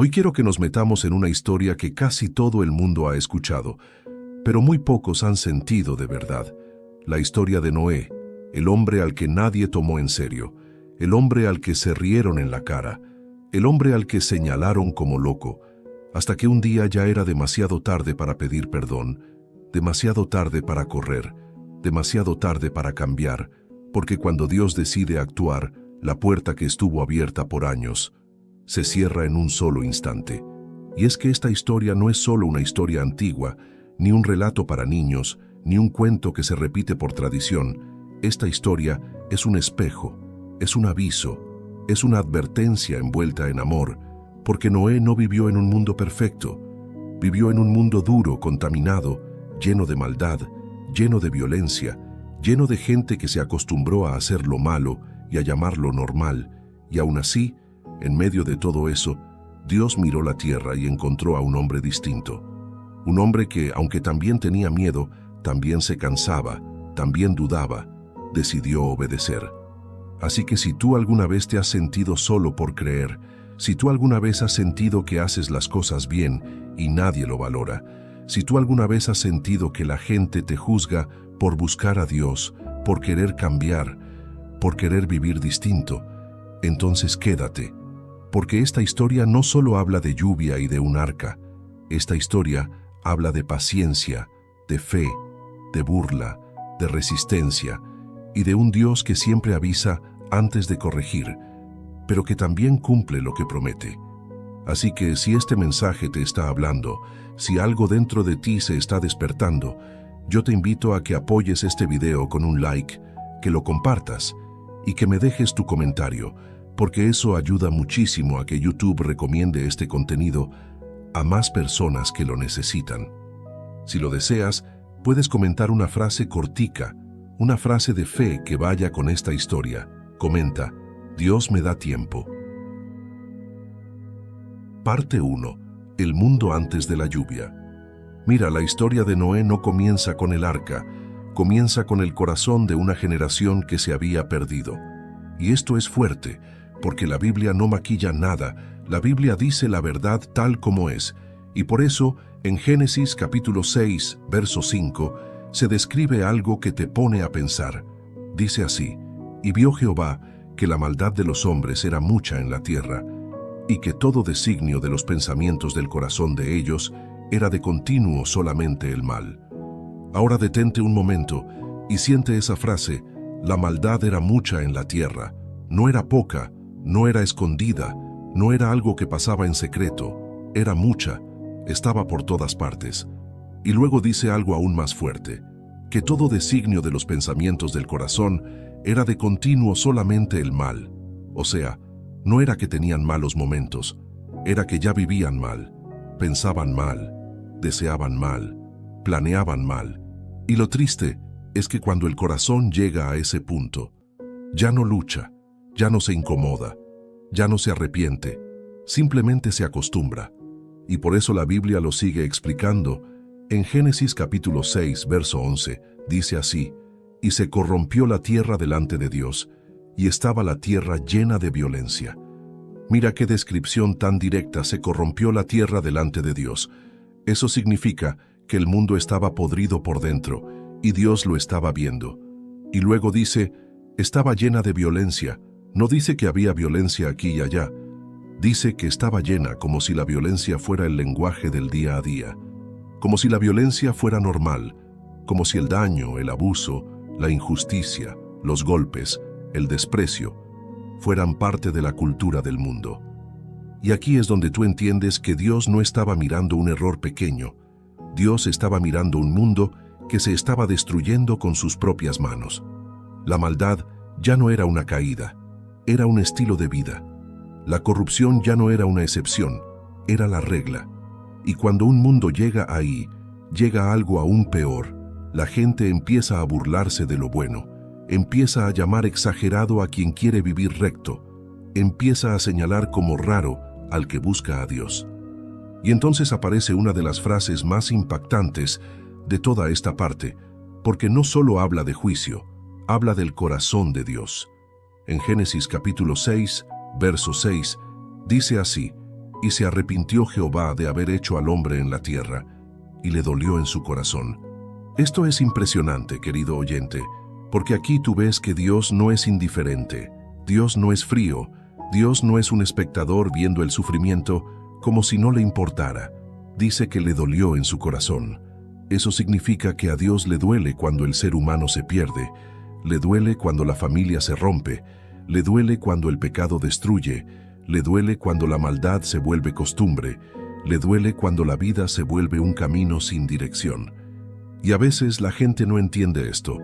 Hoy quiero que nos metamos en una historia que casi todo el mundo ha escuchado, pero muy pocos han sentido de verdad. La historia de Noé, el hombre al que nadie tomó en serio, el hombre al que se rieron en la cara, el hombre al que señalaron como loco, hasta que un día ya era demasiado tarde para pedir perdón, demasiado tarde para correr, demasiado tarde para cambiar, porque cuando Dios decide actuar, la puerta que estuvo abierta por años se cierra en un solo instante. Y es que esta historia no es solo una historia antigua, ni un relato para niños, ni un cuento que se repite por tradición. Esta historia es un espejo, es un aviso, es una advertencia envuelta en amor, porque Noé no vivió en un mundo perfecto, vivió en un mundo duro, contaminado, lleno de maldad, lleno de violencia, lleno de gente que se acostumbró a hacer lo malo y a llamarlo normal, y aún así, en medio de todo eso, Dios miró la tierra y encontró a un hombre distinto. Un hombre que, aunque también tenía miedo, también se cansaba, también dudaba, decidió obedecer. Así que si tú alguna vez te has sentido solo por creer, si tú alguna vez has sentido que haces las cosas bien y nadie lo valora, si tú alguna vez has sentido que la gente te juzga por buscar a Dios, por querer cambiar, por querer vivir distinto, entonces quédate. Porque esta historia no solo habla de lluvia y de un arca, esta historia habla de paciencia, de fe, de burla, de resistencia y de un Dios que siempre avisa antes de corregir, pero que también cumple lo que promete. Así que si este mensaje te está hablando, si algo dentro de ti se está despertando, yo te invito a que apoyes este video con un like, que lo compartas y que me dejes tu comentario, porque eso ayuda muchísimo a que YouTube recomiende este contenido a más personas que lo necesitan. Si lo deseas, puedes comentar una frase cortica, una frase de fe que vaya con esta historia. Comenta: Dios me da tiempo. Parte 1. El mundo antes de la lluvia. Mira, la historia de Noé no comienza con el arca, comienza con el corazón de una generación que se había perdido. Y esto es fuerte, porque la Biblia no maquilla nada, la Biblia dice la verdad tal como es, y por eso, en Génesis capítulo 6, verso 5, se describe algo que te pone a pensar. Dice así: y vio Jehová que la maldad de los hombres era mucha en la tierra, y que todo designio de los pensamientos del corazón de ellos era de continuo solamente el mal. Ahora detente un momento y siente esa frase: la maldad era mucha en la tierra, no era poca, no era escondida, no era algo que pasaba en secreto, era mucha, estaba por todas partes. Y luego dice algo aún más fuerte: que todo designio de los pensamientos del corazón era de continuo solamente el mal. O sea, no era que tenían malos momentos, era que ya vivían mal, pensaban mal, deseaban mal, planeaban mal. Y lo triste es que cuando el corazón llega a ese punto, ya no lucha, ya no se incomoda, ya no se arrepiente, simplemente se acostumbra. Y por eso la Biblia lo sigue explicando. En Génesis capítulo 6, verso 11, dice así: y se corrompió la tierra delante de Dios, y estaba la tierra llena de violencia. Mira qué descripción tan directa: se corrompió la tierra delante de Dios. Eso significa que el mundo estaba podrido por dentro, y Dios lo estaba viendo. Y luego dice: estaba llena de violencia. No dice que había violencia aquí y allá. Dice que estaba llena, como si la violencia fuera el lenguaje del día a día. Como si la violencia fuera normal, como si el daño, el abuso, la injusticia, los golpes, el desprecio, fueran parte de la cultura del mundo. Y aquí es donde tú entiendes que Dios no estaba mirando un error pequeño. Dios estaba mirando un mundo que se estaba destruyendo con sus propias manos. La maldad ya no era una caída, era un estilo de vida. La corrupción ya no era una excepción, era la regla. Y cuando un mundo llega ahí, llega algo aún peor. La gente empieza a burlarse de lo bueno, empieza a llamar exagerado a quien quiere vivir recto, empieza a señalar como raro al que busca a Dios. Y entonces aparece una de las frases más impactantes de toda esta parte, porque no solo habla de juicio, habla del corazón de Dios. En Génesis capítulo 6, verso 6, dice así: Y se arrepintió Jehová de haber hecho al hombre en la tierra, y le dolió en su corazón. Esto es impresionante, querido oyente, porque aquí tú ves que Dios no es indiferente, Dios no es frío, Dios no es un espectador viendo el sufrimiento como si no le importara. Dice que le dolió en su corazón. Eso significa que a Dios le duele cuando el ser humano se pierde, le duele cuando la familia se rompe, le duele cuando el pecado destruye, le duele cuando la maldad se vuelve costumbre, le duele cuando la vida se vuelve un camino sin dirección. Y a veces la gente no entiende esto,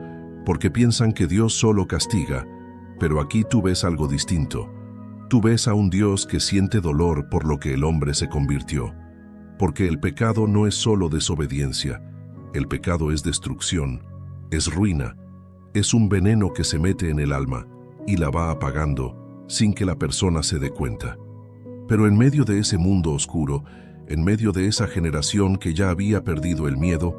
porque piensan que Dios solo castiga, pero aquí tú ves algo distinto. Tú ves a un Dios que siente dolor por lo que el hombre se convirtió, porque el pecado no es solo desobediencia, el pecado es destrucción, es ruina, es un veneno que se mete en el alma y la va apagando sin que la persona se dé cuenta. Pero en medio de ese mundo oscuro, en medio de esa generación que ya había perdido el miedo,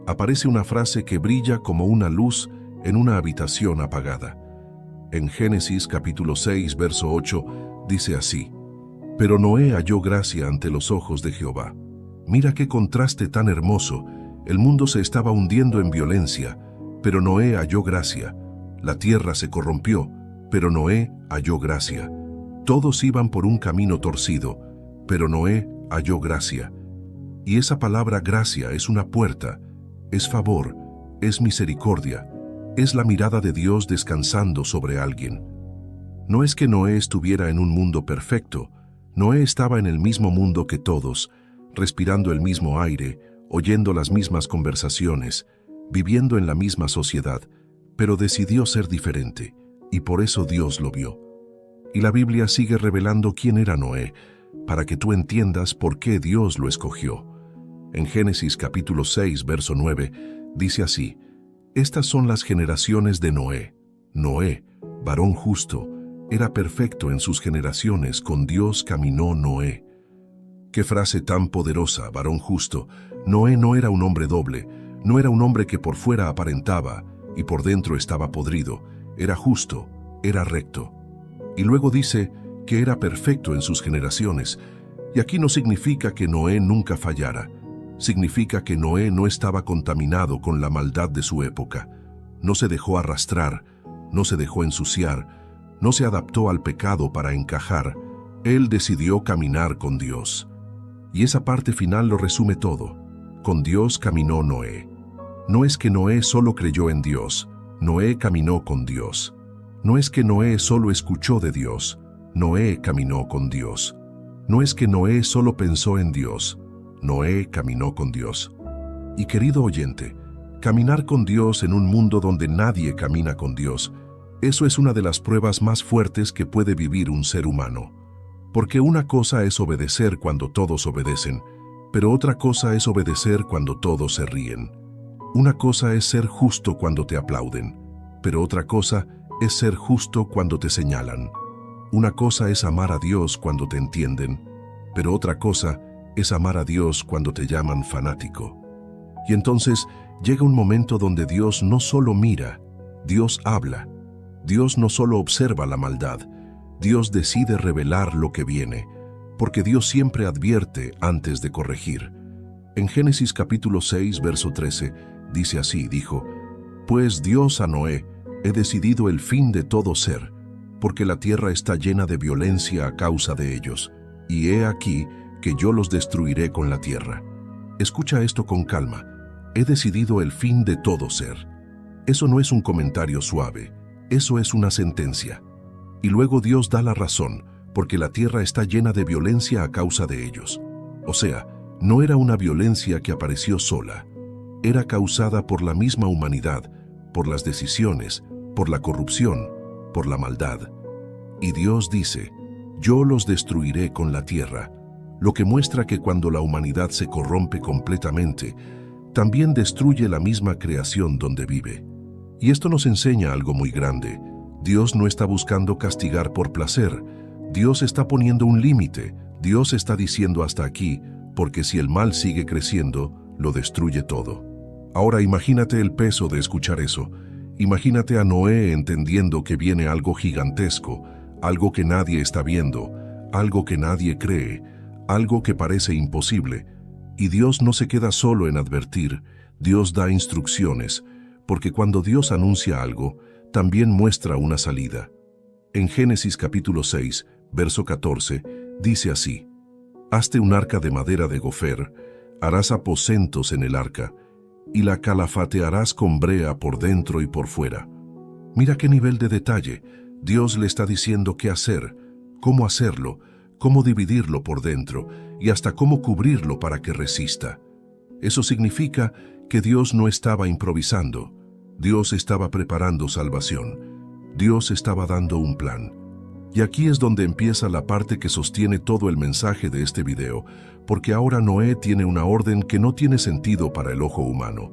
aparece una frase que brilla como una luz en una habitación apagada. En Génesis capítulo 6, verso 8, dice así: Pero Noé halló gracia ante los ojos de Jehová. Mira qué contraste tan hermoso. El mundo se estaba hundiendo en violencia, pero Noé halló gracia. La tierra se corrompió, pero Noé halló gracia. Todos iban por un camino torcido, pero Noé halló gracia. Y esa palabra gracia es una puerta, es favor, es misericordia, es la mirada de Dios descansando sobre alguien. No es que Noé estuviera en un mundo perfecto, Noé estaba en el mismo mundo que todos, respirando el mismo aire, oyendo las mismas conversaciones, viviendo en la misma sociedad, pero decidió ser diferente, y por eso Dios lo vio. Y la Biblia sigue revelando quién era Noé, para que tú entiendas por qué Dios lo escogió. En Génesis capítulo 6, verso 9, dice así: Estas son las generaciones de Noé. Noé, varón justo, era perfecto en sus generaciones, con Dios caminó Noé. Qué frase tan poderosa, varón justo. Noé no era un hombre doble, no era un hombre que por fuera aparentaba y por dentro estaba podrido. Era justo, era recto. Y luego dice que era perfecto en sus generaciones. Y aquí no significa que Noé nunca fallara. Significa que Noé no estaba contaminado con la maldad de su época. No se dejó arrastrar, no se dejó ensuciar, no se adaptó al pecado para encajar. Él decidió caminar con Dios. Y esa parte final lo resume todo. Con Dios caminó Noé. No es que Noé solo creyó en Dios, Noé caminó con Dios. No es que Noé solo escuchó de Dios, Noé caminó con Dios. No es que Noé solo pensó en Dios, Noé caminó con Dios. Y querido oyente, caminar con Dios en un mundo donde nadie camina con Dios, eso es una de las pruebas más fuertes que puede vivir un ser humano. Porque una cosa es obedecer cuando todos obedecen, pero otra cosa es obedecer cuando todos se ríen. Una cosa es ser justo cuando te aplauden, pero otra cosa es ser justo cuando te señalan. Una cosa es amar a Dios cuando te entienden, pero otra cosa es amar a Dios cuando te llaman fanático. Y entonces llega un momento donde Dios no solo mira, Dios habla. Dios no solo observa la maldad, Dios decide revelar lo que viene, porque Dios siempre advierte antes de corregir. En Génesis capítulo 6, verso 13, dice así, dijo: Pues Dios a Noé, he decidido el fin de todo ser, porque la tierra está llena de violencia a causa de ellos, y he aquí que yo los destruiré con la tierra. Escucha esto con calma. He decidido el fin de todo ser. Eso no es un comentario suave, eso es una sentencia. Y luego Dios da la razón, porque la tierra está llena de violencia a causa de ellos. O sea, no era una violencia que apareció sola. Era causada por la misma humanidad, por las decisiones, por la corrupción, por la maldad. Y Dios dice: yo los destruiré con la tierra, lo que muestra que cuando la humanidad se corrompe completamente, también destruye la misma creación donde vive. Y esto nos enseña algo muy grande. Dios no está buscando castigar por placer. Dios está poniendo un límite. Dios está diciendo hasta aquí, porque si el mal sigue creciendo, lo destruye todo. Ahora imagínate el peso de escuchar eso. Imagínate a Noé entendiendo que viene algo gigantesco, algo que nadie está viendo, algo que nadie cree, algo que parece imposible, y Dios no se queda solo en advertir, Dios da instrucciones, porque cuando Dios anuncia algo, también muestra una salida. En Génesis capítulo 6, verso 14, dice así: «Hazte un arca de madera de gofer, harás aposentos en el arca, y la calafatearás con brea por dentro y por fuera». Mira qué nivel de detalle. Dios le está diciendo qué hacer, cómo hacerlo, cómo dividirlo por dentro y hasta cómo cubrirlo para que resista. Eso significa que Dios no estaba improvisando. Dios estaba preparando salvación. Dios estaba dando un plan. Y aquí es donde empieza la parte que sostiene todo el mensaje de este video, porque ahora Noé tiene una orden que no tiene sentido para el ojo humano.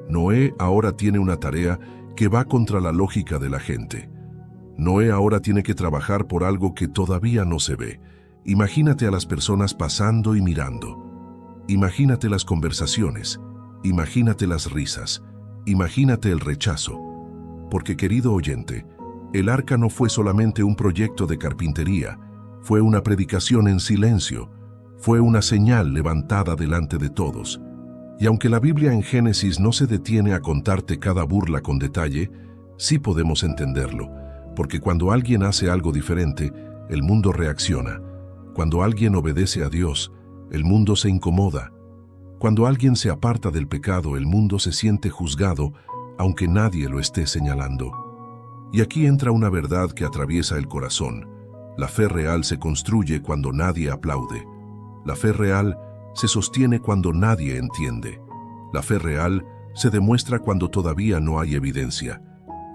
Noé ahora tiene una tarea que va contra la lógica de la gente. Noé ahora tiene que trabajar por algo que todavía no se ve. Imagínate a las personas pasando y mirando. Imagínate las conversaciones. Imagínate las risas. Imagínate el rechazo. Porque, querido oyente, el arca no fue solamente un proyecto de carpintería, fue una predicación en silencio, fue una señal levantada delante de todos. Y aunque la Biblia en Génesis no se detiene a contarte cada burla con detalle, sí podemos entenderlo, porque cuando alguien hace algo diferente, el mundo reacciona. Cuando alguien obedece a Dios, el mundo se incomoda. Cuando alguien se aparta del pecado, el mundo se siente juzgado, aunque nadie lo esté señalando. Y aquí entra una verdad que atraviesa el corazón. La fe real se construye cuando nadie aplaude. La fe real se sostiene cuando nadie entiende. La fe real se demuestra cuando todavía no hay evidencia.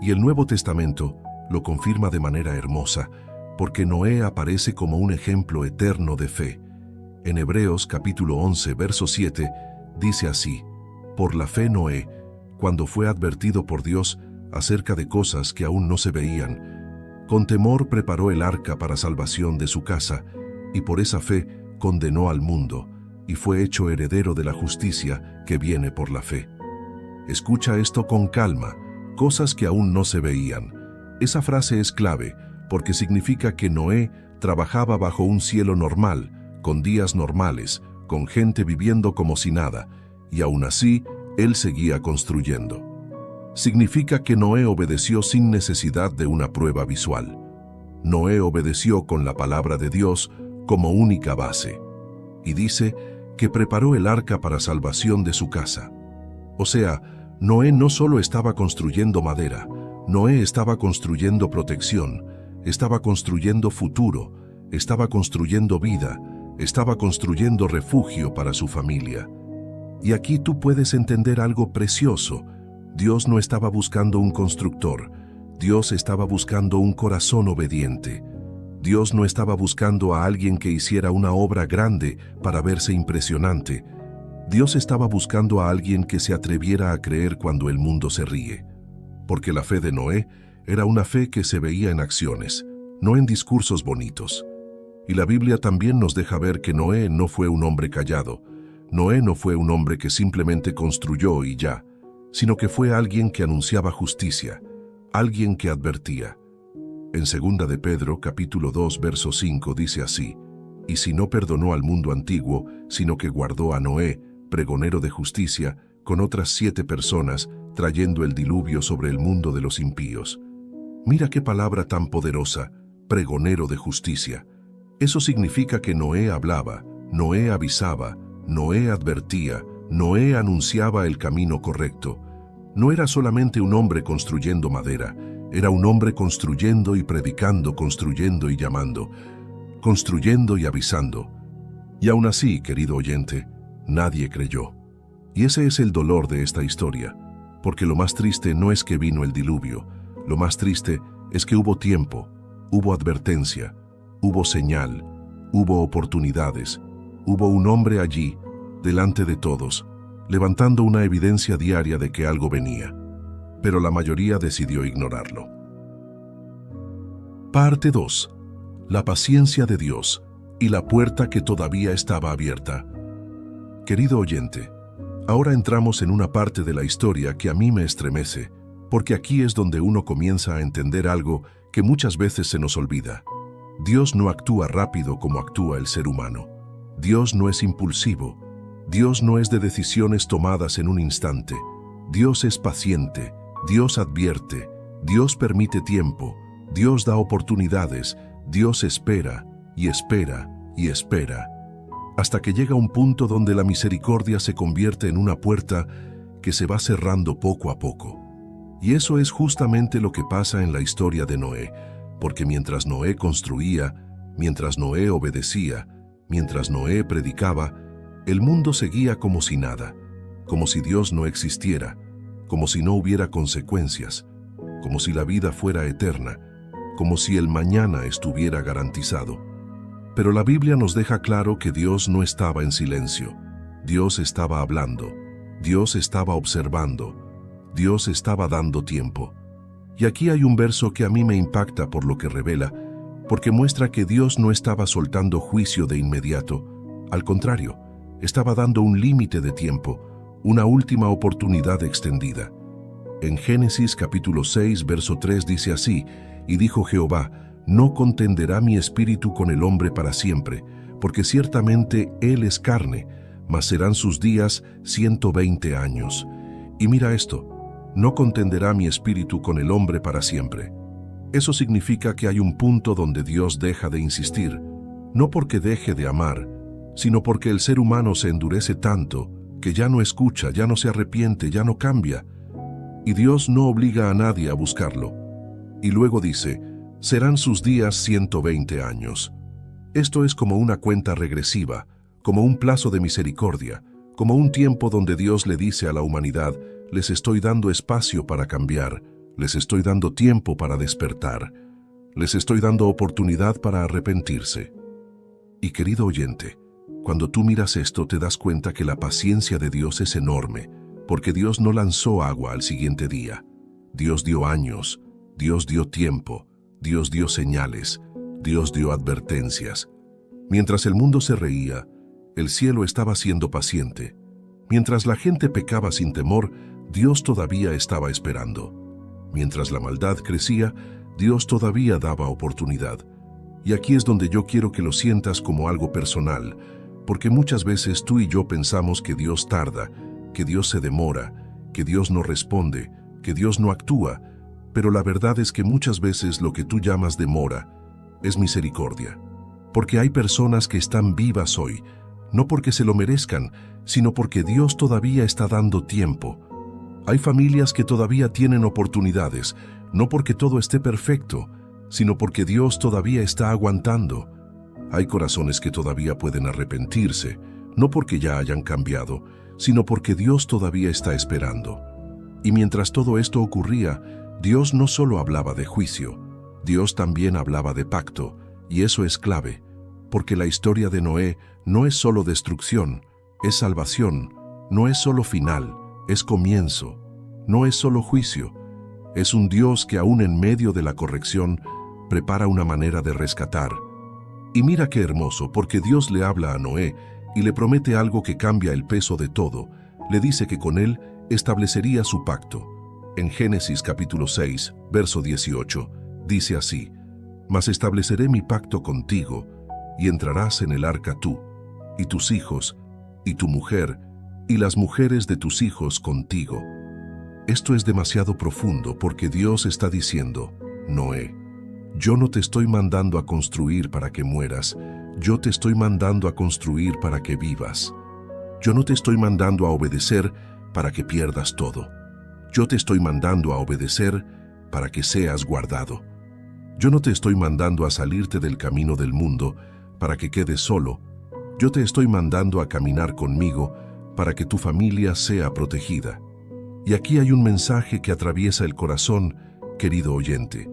Y el Nuevo Testamento lo confirma de manera hermosa, porque Noé aparece como un ejemplo eterno de fe. En Hebreos capítulo 11, verso 7, dice así: «Por la fe Noé, cuando fue advertido por Dios acerca de cosas que aún no se veían, con temor preparó el arca para salvación de su casa, y por esa fe condenó al mundo, y fue hecho heredero de la justicia que viene por la fe». Escucha esto con calma, cosas que aún no se veían. Esa frase es clave, porque significa que Noé trabajaba bajo un cielo normal, con días normales, con gente viviendo como si nada, y aún así, él seguía construyendo. Significa que Noé obedeció sin necesidad de una prueba visual. Noé obedeció con la palabra de Dios como única base. Y dice que preparó el arca para salvación de su casa. O sea, Noé no solo estaba construyendo madera, Noé estaba construyendo protección, estaba construyendo futuro, estaba construyendo vida, estaba construyendo refugio para su familia. Y aquí tú puedes entender algo precioso. Dios no estaba buscando un constructor, Dios estaba buscando un corazón obediente. Dios no estaba buscando a alguien que hiciera una obra grande para verse impresionante. Dios estaba buscando a alguien que se atreviera a creer cuando el mundo se ríe. Porque la fe de Noé era una fe que se veía en acciones, no en discursos bonitos. Y la Biblia también nos deja ver que Noé no fue un hombre callado. Noé no fue un hombre que simplemente construyó y ya, sino que fue alguien que anunciaba justicia, alguien que advertía. En 2 de Pedro, capítulo 2, verso 5, dice así: «Y si no perdonó al mundo antiguo, sino que guardó a Noé, pregonero de justicia, con otras 7 personas, trayendo el diluvio sobre el mundo de los impíos». Mira qué palabra tan poderosa, pregonero de justicia. Eso significa que Noé hablaba, Noé avisaba, Noé advertía, Noé anunciaba el camino correcto. No era solamente un hombre construyendo madera, era un hombre construyendo y predicando, construyendo y llamando, construyendo y avisando. Y aún así, querido oyente, nadie creyó. Y ese es el dolor de esta historia, porque lo más triste no es que vino el diluvio, lo más triste es que hubo tiempo, hubo advertencia, hubo señal, hubo oportunidades, hubo un hombre allí, delante de todos, levantando una evidencia diaria de que algo venía, pero la mayoría decidió ignorarlo. Parte 2. La paciencia de Dios y la puerta que todavía estaba abierta. Querido oyente, ahora entramos en una parte de la historia que a mí me estremece, porque aquí es donde uno comienza a entender algo que muchas veces se nos olvida. Dios no actúa rápido como actúa el ser humano. Dios no es impulsivo. Dios no es de decisiones tomadas en un instante. Dios es paciente. Dios advierte. Dios permite tiempo. Dios da oportunidades. Dios espera y espera y espera, hasta que llega un punto donde la misericordia se convierte en una puerta que se va cerrando poco a poco. Y eso es justamente lo que pasa en la historia de Noé, porque mientras Noé construía, mientras Noé obedecía, mientras Noé predicaba, el mundo seguía como si nada, como si Dios no existiera, como si no hubiera consecuencias, como si la vida fuera eterna, como si el mañana estuviera garantizado. Pero la Biblia nos deja claro que Dios no estaba en silencio. Dios estaba hablando. Dios estaba observando. Dios estaba dando tiempo. Y aquí hay un verso que a mí me impacta por lo que revela, porque muestra que Dios no estaba soltando juicio de inmediato. Al contrario, estaba dando un límite de tiempo, una última oportunidad extendida. En Génesis capítulo 6, verso 3 dice así: «Y dijo Jehová, no contenderá mi espíritu con el hombre para siempre, porque ciertamente él es carne, mas serán sus días 120 años. Y mira esto, no contenderá mi espíritu con el hombre para siempre». Eso significa que hay un punto donde Dios deja de insistir, no porque deje de amar, sino porque el ser humano se endurece tanto que ya no escucha, ya no se arrepiente, ya no cambia. Y Dios no obliga a nadie a buscarlo. Y luego dice, serán sus días 120 años. Esto es como una cuenta regresiva, como un plazo de misericordia, como un tiempo donde Dios le dice a la humanidad, les estoy dando espacio para cambiar, les estoy dando tiempo para despertar, les estoy dando oportunidad para arrepentirse. Y querido oyente, cuando tú miras esto te das cuenta que la paciencia de Dios es enorme, porque Dios no lanzó agua al siguiente día. Dios dio años, Dios dio tiempo, Dios dio señales, Dios dio advertencias. Mientras el mundo se reía, el cielo estaba siendo paciente. Mientras la gente pecaba sin temor, Dios todavía estaba esperando. Mientras la maldad crecía, Dios todavía daba oportunidad. Y aquí es donde yo quiero que lo sientas como algo personal, porque muchas veces tú y yo pensamos que Dios tarda, que Dios se demora, que Dios no responde, que Dios no actúa, pero la verdad es que muchas veces lo que tú llamas demora es misericordia. Porque hay personas que están vivas hoy, no porque se lo merezcan, sino porque Dios todavía está dando tiempo. Hay familias que todavía tienen oportunidades, no porque todo esté perfecto, sino porque Dios todavía está aguantando. Hay corazones que todavía pueden arrepentirse, no porque ya hayan cambiado, sino porque Dios todavía está esperando. Y mientras todo esto ocurría, Dios no solo hablaba de juicio, Dios también hablaba de pacto, y eso es clave, porque la historia de Noé no es solo destrucción, es salvación, no es solo final, es comienzo, no es solo juicio, es un Dios que aún en medio de la corrección prepara una manera de rescatar. Y mira qué hermoso, porque Dios le habla a Noé y le promete algo que cambia el peso de todo. Le dice que con él establecería su pacto. En Génesis capítulo 6, verso 18, dice así: «Mas estableceré mi pacto contigo, y entrarás en el arca tú, y tus hijos, y tu mujer, y las mujeres de tus hijos contigo». Esto es demasiado profundo porque Dios está diciendo, Noé, yo no te estoy mandando a construir para que mueras, yo te estoy mandando a construir para que vivas. Yo no te estoy mandando a obedecer para que pierdas todo. Yo te estoy mandando a obedecer para que seas guardado. Yo no te estoy mandando a salirte del camino del mundo para que quedes solo. Yo te estoy mandando a caminar conmigo para que tu familia sea protegida. Y aquí hay un mensaje que atraviesa el corazón, querido oyente,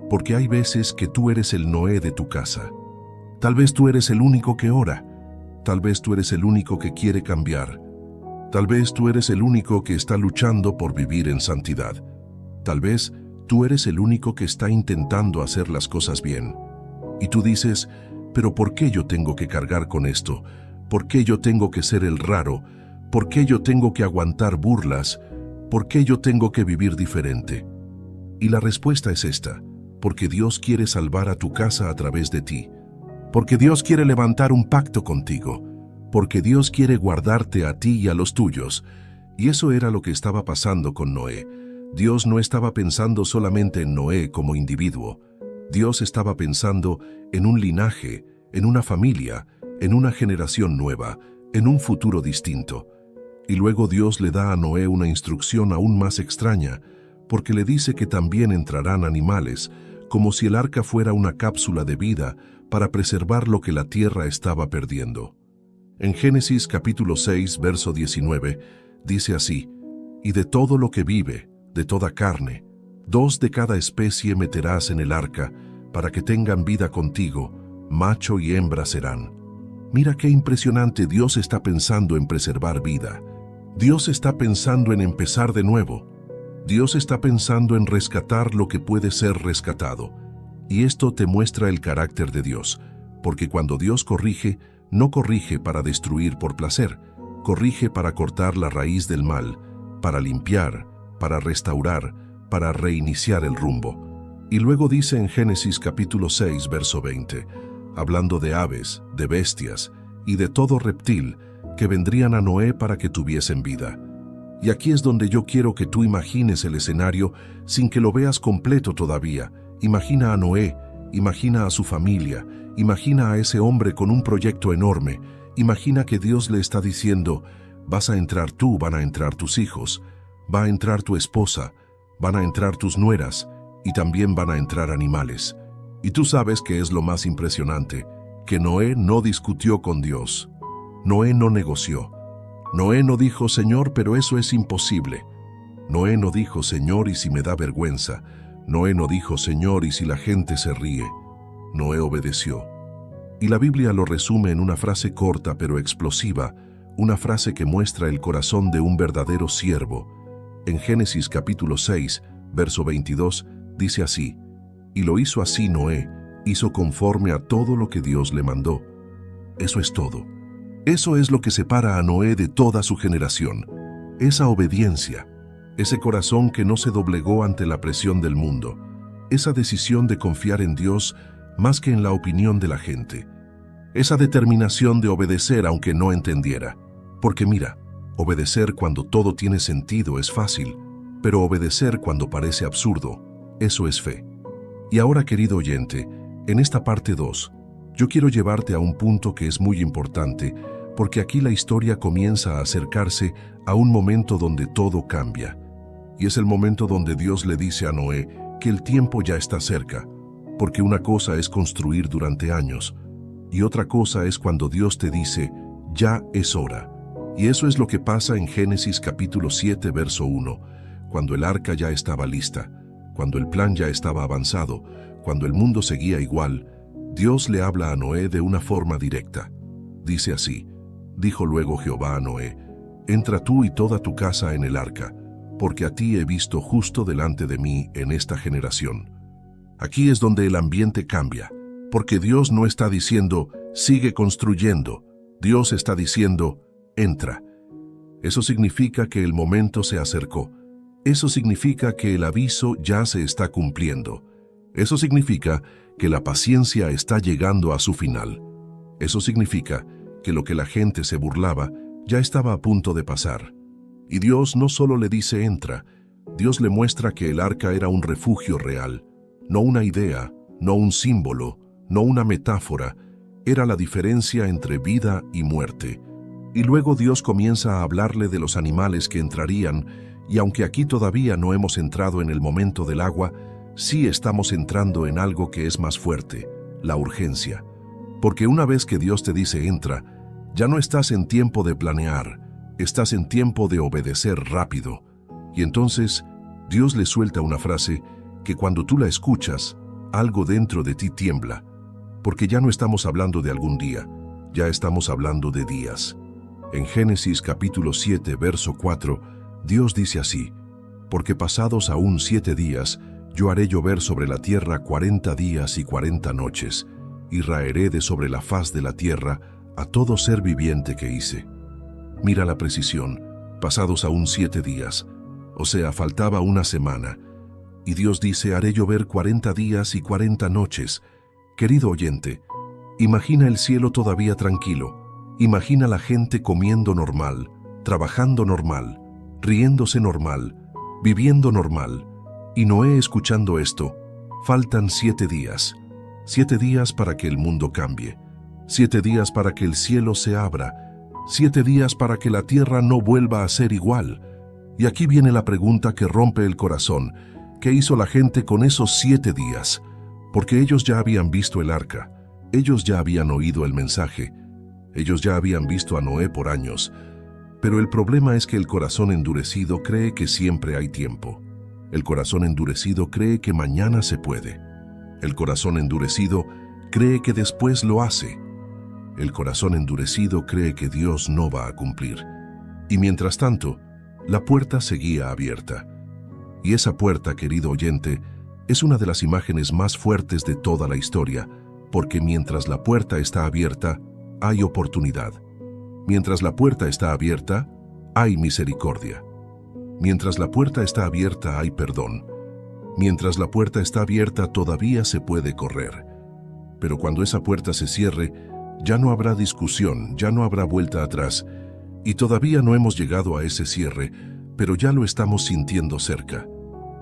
porque hay veces que tú eres el Noé de tu casa. Tal vez tú eres el único que ora. Tal vez tú eres el único que quiere cambiar. Tal vez tú eres el único que está luchando por vivir en santidad. Tal vez tú eres el único que está intentando hacer las cosas bien. Y tú dices, ¿pero por qué yo tengo que cargar con esto? ¿Por qué yo tengo que ser el raro? ¿Por qué yo tengo que aguantar burlas? ¿Por qué yo tengo que vivir diferente? Y la respuesta es esta, porque Dios quiere salvar a tu casa a través de ti. Porque Dios quiere levantar un pacto contigo. porque Dios quiere guardarte a ti y a los tuyos. Y eso era lo que estaba pasando con Noé. Dios no estaba pensando solamente en Noé como individuo. Dios estaba pensando en un linaje, en una familia, en una generación nueva, en un futuro distinto. Y luego Dios le da a Noé una instrucción aún más extraña, porque le dice que también entrarán animales, como si el arca fuera una cápsula de vida para preservar lo que la tierra estaba perdiendo. En Génesis capítulo 6, verso 19, dice así: «Y de todo lo que vive, de toda carne, 2 de cada especie meterás en el arca, para que tengan vida contigo, macho y hembra serán». Mira qué impresionante. Dios está pensando en preservar vida. Dios está pensando en empezar de nuevo. Dios está pensando en rescatar lo que puede ser rescatado. Y esto te muestra el carácter de Dios, porque cuando Dios corrige, no corrige para destruir por placer, corrige para cortar la raíz del mal, para limpiar, para restaurar, para reiniciar el rumbo. Y luego dice en Génesis capítulo 6, verso 20, hablando de aves, de bestias y de todo reptil que vendrían a Noé para que tuviesen vida. Y aquí es donde yo quiero que tú imagines el escenario sin que lo veas completo todavía. Imagina a Noé, imagina a su familia, imagina a ese hombre con un proyecto enorme. Imagina que Dios le está diciendo: vas a entrar tú, van a entrar tus hijos, va a entrar tu esposa, van a entrar tus nueras y también van a entrar animales. Y tú sabes que es lo más impresionante, que Noé no discutió con Dios. Noé no negoció. Noé no dijo: Señor, pero eso es imposible. Noé no dijo: Señor, ¿y si me da vergüenza? Noé no dijo: Señor, ¿y si la gente se ríe? Noé obedeció. Y la Biblia lo resume en una frase corta pero explosiva, una frase que muestra el corazón de un verdadero siervo. En Génesis capítulo 6, verso 22, dice así: «Y lo hizo así Noé, hizo conforme a todo lo que Dios le mandó». Eso es todo. Eso es lo que separa a Noé de toda su generación. Esa obediencia, ese corazón que no se doblegó ante la presión del mundo, esa decisión de confiar en Dios más que en la opinión de la gente, esa determinación de obedecer aunque no entendiera. Porque mira, obedecer cuando todo tiene sentido es fácil, pero obedecer cuando parece absurdo, eso es fe. Y ahora, querido oyente, en esta parte 2, yo quiero llevarte a un punto que es muy importante, porque aquí la historia comienza a acercarse a un momento donde todo cambia. Y es el momento donde Dios le dice a Noé que el tiempo ya está cerca, porque una cosa es construir durante años, y otra cosa es cuando Dios te dice: ya es hora. Y eso es lo que pasa en Génesis capítulo 7, verso 1, cuando el arca ya estaba lista, cuando el plan ya estaba avanzado, cuando el mundo seguía igual. Dios le habla a Noé de una forma directa. Dice así: «Dijo luego Jehová a Noé: entra tú y toda tu casa en el arca, porque a ti he visto justo delante de mí en esta generación». Aquí es donde el ambiente cambia, porque Dios no está diciendo: sigue construyendo. Dios está diciendo: entra. Eso significa que el momento se acercó. Eso significa que el aviso ya se está cumpliendo. Eso significa que la paciencia está llegando a su final. Eso significa que lo que la gente se burlaba ya estaba a punto de pasar. Y Dios no solo le dice: entra, Dios le muestra que el arca era un refugio real, no una idea, no un símbolo, no una metáfora, era la diferencia entre vida y muerte. Y luego Dios comienza a hablarle de los animales que entrarían, y aunque aquí todavía no hemos entrado en el momento del agua, sí estamos entrando en algo que es más fuerte, la urgencia. Porque una vez que Dios te dice entra, ya no estás en tiempo de planear, estás en tiempo de obedecer rápido. Y entonces Dios le suelta una frase que cuando tú la escuchas, algo dentro de ti tiembla, porque ya no estamos hablando de algún día, ya estamos hablando de días. En Génesis capítulo 7, verso 4, Dios dice así: «Porque pasados aún 7 días, yo haré llover sobre la tierra 40 días y 40 noches, y raeré de sobre la faz de la tierra a todo ser viviente que hice». Mira la precisión, pasados aún 7 días, o sea, faltaba una semana. Y Dios dice: haré llover 40 días y 40 noches. Querido oyente, imagina el cielo todavía tranquilo. Imagina la gente comiendo normal, trabajando normal, riéndose normal, viviendo normal. Y Noé escuchando esto. Faltan 7 días. 7 días para que el mundo cambie. 7 días para que el cielo se abra. 7 días para que la tierra no vuelva a ser igual. Y aquí viene la pregunta que rompe el corazón. ¿Qué hizo la gente con esos 7 días? Porque ellos ya habían visto el arca. Ellos ya habían oído el mensaje. Ellos ya habían visto a Noé por años. Pero el problema es que el corazón endurecido cree que siempre hay tiempo. El corazón endurecido cree que mañana se puede. El corazón endurecido cree que después lo hace. El corazón endurecido cree que Dios no va a cumplir. Y mientras tanto, la puerta seguía abierta. Y esa puerta, querido oyente, es una de las imágenes más fuertes de toda la historia, porque mientras la puerta está abierta, hay oportunidad. Mientras la puerta está abierta, hay misericordia. Mientras la puerta está abierta, hay perdón. Mientras la puerta está abierta, todavía se puede correr. Pero cuando esa puerta se cierre, ya no habrá discusión, ya no habrá vuelta atrás. Y todavía no hemos llegado a ese cierre, pero ya lo estamos sintiendo cerca.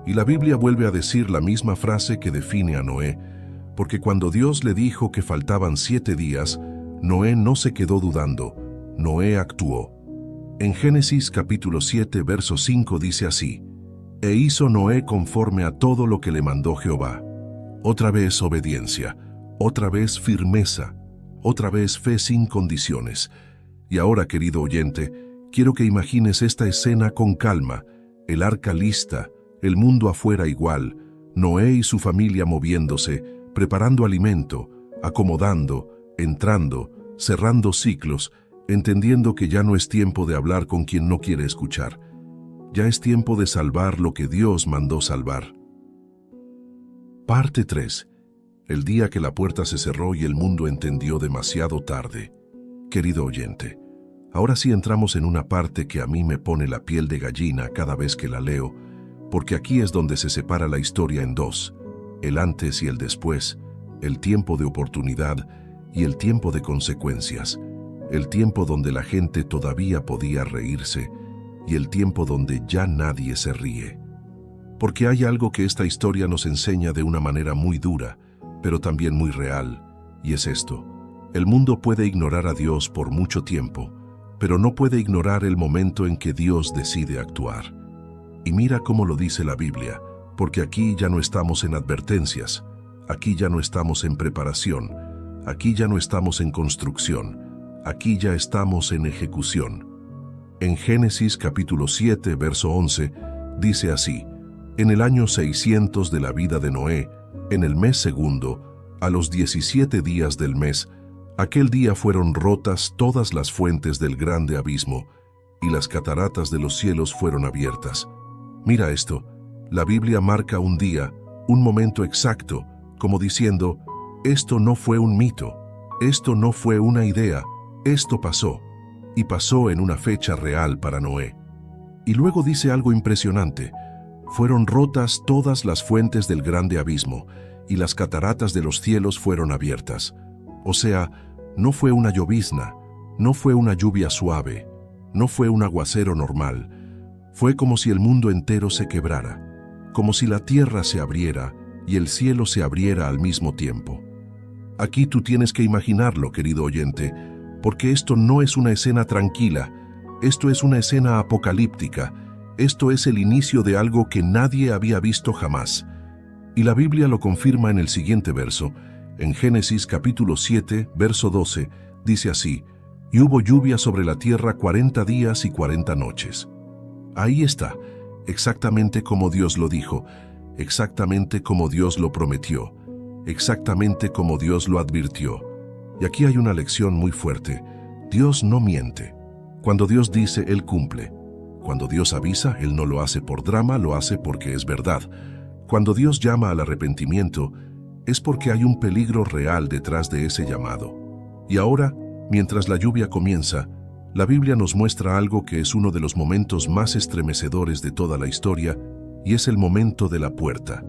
Y la Biblia vuelve a decir la misma frase que define a Noé, porque cuando Dios le dijo que faltaban 7 días, Noé no se quedó dudando, Noé actuó. En Génesis capítulo 7, verso 5 dice así: E hizo Noé conforme a todo lo que le mandó Jehová. Otra vez obediencia, otra vez firmeza, otra vez fe sin condiciones. Y ahora, querido oyente, quiero que imagines esta escena con calma, el arca lista, el mundo afuera igual, Noé y su familia moviéndose, preparando alimento, acomodando, entrando, cerrando ciclos, entendiendo que ya no es tiempo de hablar con quien no quiere escuchar. Ya es tiempo de salvar lo que Dios mandó salvar. Parte 3. El día que la puerta se cerró y el mundo entendió demasiado tarde. Querido oyente, ahora sí entramos en una parte que a mí me pone la piel de gallina cada vez que la leo, porque aquí es donde se separa la historia en dos, el antes y el después, el tiempo de oportunidad y el tiempo de consecuencias, el tiempo donde la gente todavía podía reírse y el tiempo donde ya nadie se ríe. Porque hay algo que esta historia nos enseña de una manera muy dura, pero también muy real, y es esto: el mundo puede ignorar a Dios por mucho tiempo, pero no puede ignorar el momento en que Dios decide actuar. Y mira cómo lo dice la Biblia, porque aquí ya no estamos en advertencias, aquí ya no estamos en preparación, aquí ya no estamos en construcción, aquí ya estamos en ejecución. En Génesis capítulo 7, verso 11, dice así: En el año 600 de la vida de Noé, en el mes segundo, a los 17 días del mes, aquel día fueron rotas todas las fuentes del grande abismo, y las cataratas de los cielos fueron abiertas. Mira esto, la Biblia marca un día, un momento exacto, como diciendo: esto no fue un mito, esto no fue una idea, esto pasó, y pasó en una fecha real para Noé. Y luego dice algo impresionante: fueron rotas todas las fuentes del grande abismo, y las cataratas de los cielos fueron abiertas. O sea, no fue una llovizna, no fue una lluvia suave, no fue un aguacero normal. Fue como si el mundo entero se quebrara, como si la tierra se abriera y el cielo se abriera al mismo tiempo. Aquí tú tienes que imaginarlo, querido oyente, porque esto no es una escena tranquila, esto es una escena apocalíptica, esto es el inicio de algo que nadie había visto jamás. Y la Biblia lo confirma en el siguiente verso. En Génesis capítulo 7, verso 12, dice así: Y hubo lluvia sobre la tierra 40 días y 40 noches. Ahí está, exactamente como Dios lo dijo, exactamente como Dios lo prometió, exactamente como Dios lo advirtió. Y aquí hay una lección muy fuerte: Dios no miente. Cuando Dios dice, Él cumple. Cuando Dios avisa, Él no lo hace por drama, lo hace porque es verdad. Cuando Dios llama al arrepentimiento, es porque hay un peligro real detrás de ese llamado. Y ahora, mientras la lluvia comienza, la Biblia nos muestra algo que es uno de los momentos más estremecedores de toda la historia, y es el momento de la puerta.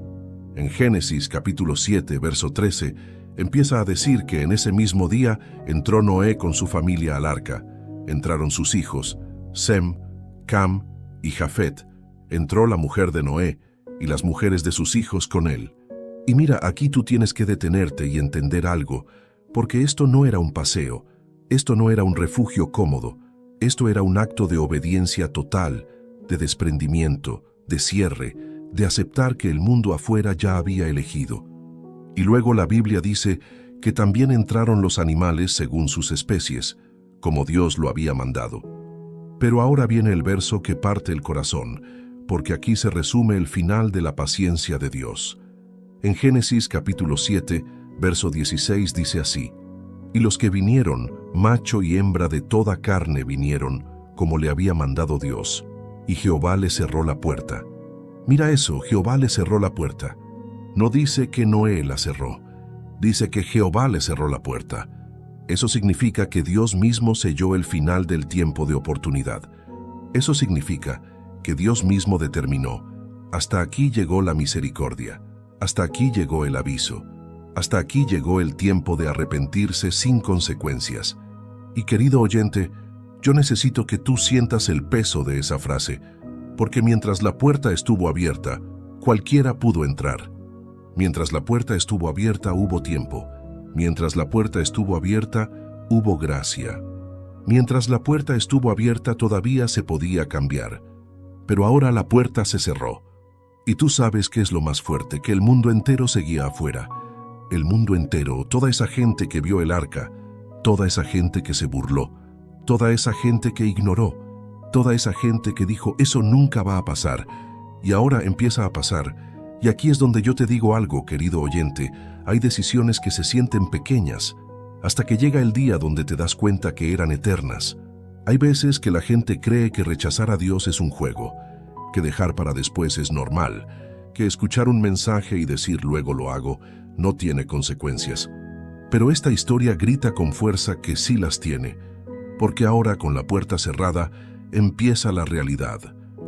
En Génesis capítulo 7, verso 13, empieza a decir que en ese mismo día entró Noé con su familia al arca. Entraron sus hijos, Sem, Cam y Jafet. Entró la mujer de Noé y las mujeres de sus hijos con él. Y mira, aquí tú tienes que detenerte y entender algo, porque esto no era un paseo, esto no era un refugio cómodo, esto era un acto de obediencia total, de desprendimiento, de cierre, de aceptar que el mundo afuera ya había elegido. Y luego la Biblia dice que también entraron los animales según sus especies, como Dios lo había mandado. Pero ahora viene el verso que parte el corazón, porque aquí se resume el final de la paciencia de Dios. En Génesis capítulo 7, verso 16 dice así: Y los que vinieron, macho y hembra de toda carne vinieron, como le había mandado Dios. Y Jehová le cerró la puerta. Mira eso, Jehová le cerró la puerta. No dice que Noé la cerró, dice que Jehová le cerró la puerta. Eso significa que Dios mismo selló el final del tiempo de oportunidad. Eso significa que Dios mismo determinó: hasta aquí llegó la misericordia, hasta aquí llegó el aviso, hasta aquí llegó el tiempo de arrepentirse sin consecuencias. Y querido oyente, yo necesito que tú sientas el peso de esa frase, porque mientras la puerta estuvo abierta, cualquiera pudo entrar. Mientras la puerta estuvo abierta hubo tiempo. Mientras la puerta estuvo abierta, hubo gracia. Mientras la puerta estuvo abierta todavía se podía cambiar. Pero ahora la puerta se cerró. Y tú sabes qué es lo más fuerte, que el mundo entero seguía afuera. El mundo entero, toda esa gente que vio el arca, toda esa gente que se burló, toda esa gente que ignoró, toda esa gente que dijo eso nunca va a pasar, y ahora empieza a pasar. Y aquí es donde yo te digo algo, querido oyente, hay decisiones que se sienten pequeñas, hasta que llega el día donde te das cuenta que eran eternas. Hay veces que la gente cree que rechazar a Dios es un juego, que dejar para después es normal, que escuchar un mensaje y decir luego lo hago no tiene consecuencias. Pero esta historia grita con fuerza que sí las tiene, porque ahora con la puerta cerrada empieza la realidad,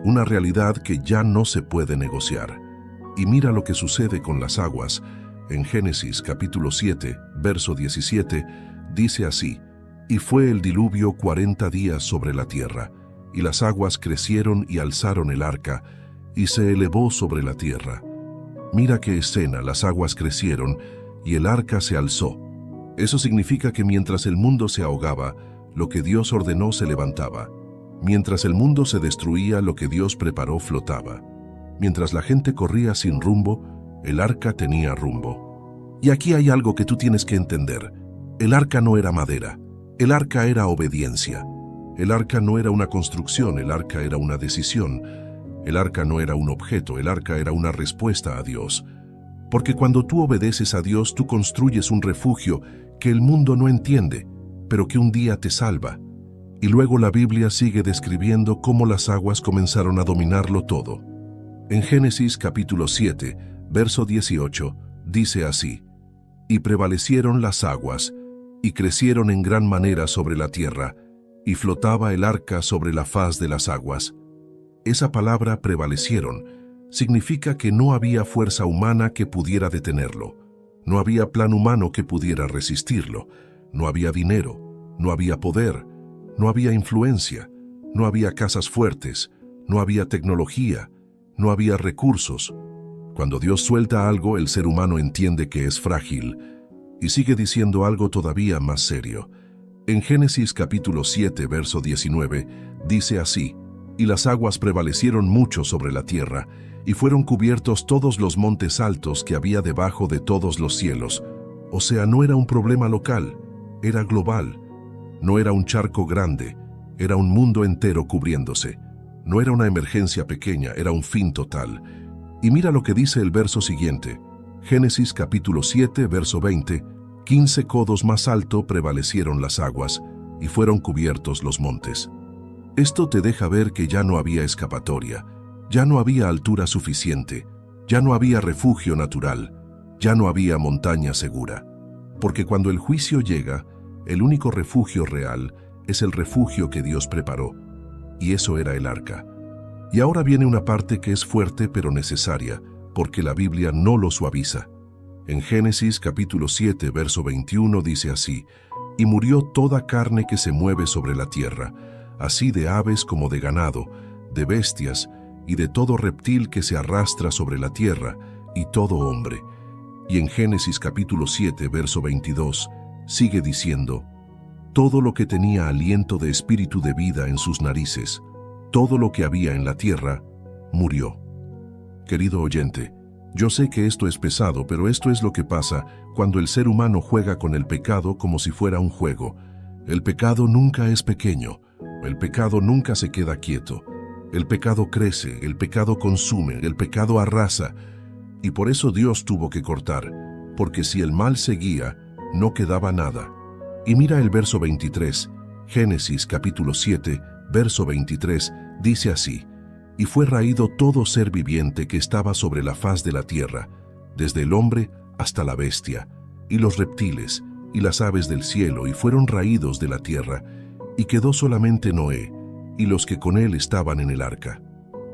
una realidad que ya no se puede negociar. Y mira lo que sucede con las aguas. En Génesis capítulo 7, verso 17, dice así: Y fue el diluvio 40 días sobre la tierra, y las aguas crecieron y alzaron el arca, y se elevó sobre la tierra. Mira qué escena, las aguas crecieron, y el arca se alzó. Eso significa que mientras el mundo se ahogaba, lo que Dios ordenó se levantaba. Mientras el mundo se destruía, lo que Dios preparó flotaba. Mientras la gente corría sin rumbo, el arca tenía rumbo. Y aquí hay algo que tú tienes que entender. El arca no era madera. El arca era obediencia. El arca no era una construcción, el arca era una decisión. El arca no era un objeto, el arca era una respuesta a Dios. Porque cuando tú obedeces a Dios, tú construyes un refugio que el mundo no entiende, pero que un día te salva. Y luego la Biblia sigue describiendo cómo las aguas comenzaron a dominarlo todo. En Génesis capítulo 7, verso 18, dice así: Y prevalecieron las aguas, y crecieron en gran manera sobre la tierra, y flotaba el arca sobre la faz de las aguas. Esa palabra prevalecieron significa que no había fuerza humana que pudiera detenerlo, no había plan humano que pudiera resistirlo, no había dinero, no había poder, no había influencia, no había casas fuertes, no había tecnología, no había recursos. Cuando Dios suelta algo, el ser humano entiende que es frágil y sigue diciendo algo todavía más serio. En Génesis capítulo 7, verso 19, dice así: Y las aguas prevalecieron mucho sobre la tierra, y fueron cubiertos todos los montes altos que había debajo de todos los cielos. O sea, no era un problema local, era global. No era un charco grande, era un mundo entero cubriéndose. No era una emergencia pequeña, era un fin total. Y mira lo que dice el verso siguiente. Génesis capítulo 7, verso 20. 15 codos más alto prevalecieron las aguas, y fueron cubiertos los montes. Esto te deja ver que ya no había escapatoria, ya no había altura suficiente, ya no había refugio natural, ya no había montaña segura. Porque cuando el juicio llega, el único refugio real es el refugio que Dios preparó, y eso era el arca. Y ahora viene una parte que es fuerte pero necesaria, porque la Biblia no lo suaviza. En Génesis capítulo 7, verso 21 dice así: «Y murió toda carne que se mueve sobre la tierra, así de aves como de ganado, de bestias y de todo reptil que se arrastra sobre la tierra, y todo hombre». Y en Génesis capítulo 7, verso 22, sigue diciendo: «Todo lo que tenía aliento de espíritu de vida en sus narices, todo lo que había en la tierra, murió». Querido oyente, yo sé que esto es pesado, pero esto es lo que pasa cuando el ser humano juega con el pecado como si fuera un juego. El pecado nunca es pequeño, el pecado nunca se queda quieto. El pecado crece, el pecado consume, el pecado arrasa. Y por eso Dios tuvo que cortar, porque si el mal seguía, no quedaba nada. Y mira el verso 23, Génesis capítulo 7, verso 23, dice así: «Y fue raído todo ser viviente que estaba sobre la faz de la tierra, desde el hombre hasta la bestia, y los reptiles, y las aves del cielo, y fueron raídos de la tierra, y quedó solamente Noé, y los que con él estaban en el arca».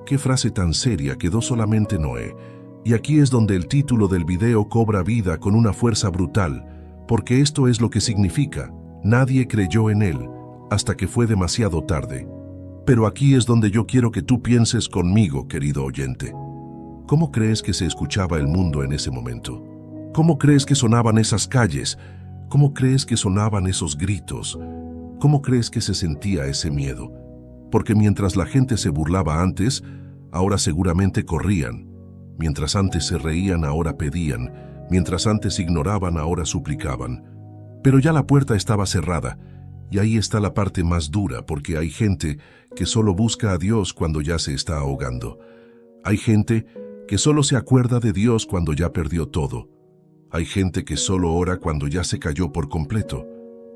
Qué frase tan seria, quedó solamente Noé. Y aquí es donde el título del video cobra vida con una fuerza brutal, porque esto es lo que significa: nadie creyó en él, hasta que fue demasiado tarde. Pero aquí es donde yo quiero que tú pienses conmigo, querido oyente. ¿Cómo crees que se escuchaba el mundo en ese momento? ¿Cómo crees que sonaban esas calles? ¿Cómo crees que sonaban esos gritos? ¿Cómo crees que se sentía ese miedo? Porque mientras la gente se burlaba antes, ahora seguramente corrían. Mientras antes se reían, ahora pedían. Mientras antes ignoraban, ahora suplicaban. Pero ya la puerta estaba cerrada. Y ahí está la parte más dura, porque hay gente que solo busca a Dios cuando ya se está ahogando. Hay gente que solo se acuerda de Dios cuando ya perdió todo. Hay gente que solo ora cuando ya se cayó por completo.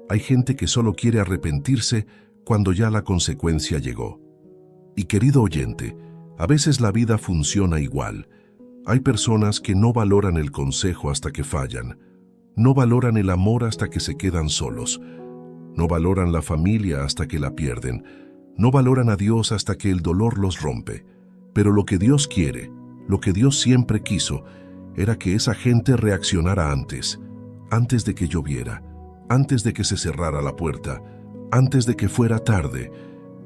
Hay gente que solo quiere arrepentirse cuando ya la consecuencia llegó. Y querido oyente, a veces la vida funciona igual. Hay personas que no valoran el consejo hasta que fallan. No valoran el amor hasta que se quedan solos. No valoran la familia hasta que la pierden. No valoran a Dios hasta que el dolor los rompe. Pero lo que Dios quiere, lo que Dios siempre quiso, era que esa gente reaccionara antes de que lloviera, antes de que se cerrara la puerta, antes de que fuera tarde.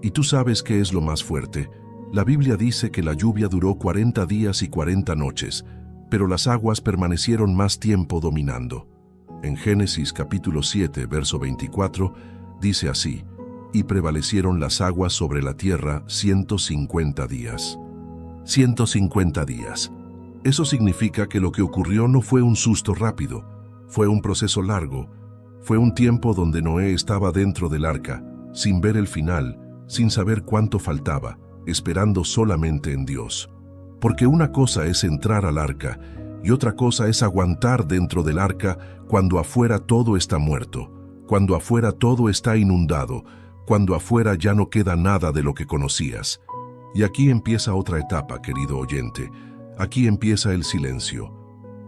Y tú sabes qué es lo más fuerte. La Biblia dice que la lluvia duró 40 días y 40 noches, pero las aguas permanecieron más tiempo dominando. En Génesis capítulo 7, verso 24, dice así: «Y prevalecieron las aguas sobre la tierra 150 días». 150 días. Eso significa que lo que ocurrió no fue un susto rápido, fue un proceso largo, fue un tiempo donde Noé estaba dentro del arca, sin ver el final, sin saber cuánto faltaba, esperando solamente en Dios. Porque una cosa es entrar al arca, y otra cosa es aguantar dentro del arca cuando afuera todo está muerto, cuando afuera todo está inundado, cuando afuera ya no queda nada de lo que conocías. Y aquí empieza otra etapa, querido oyente. Aquí empieza el silencio,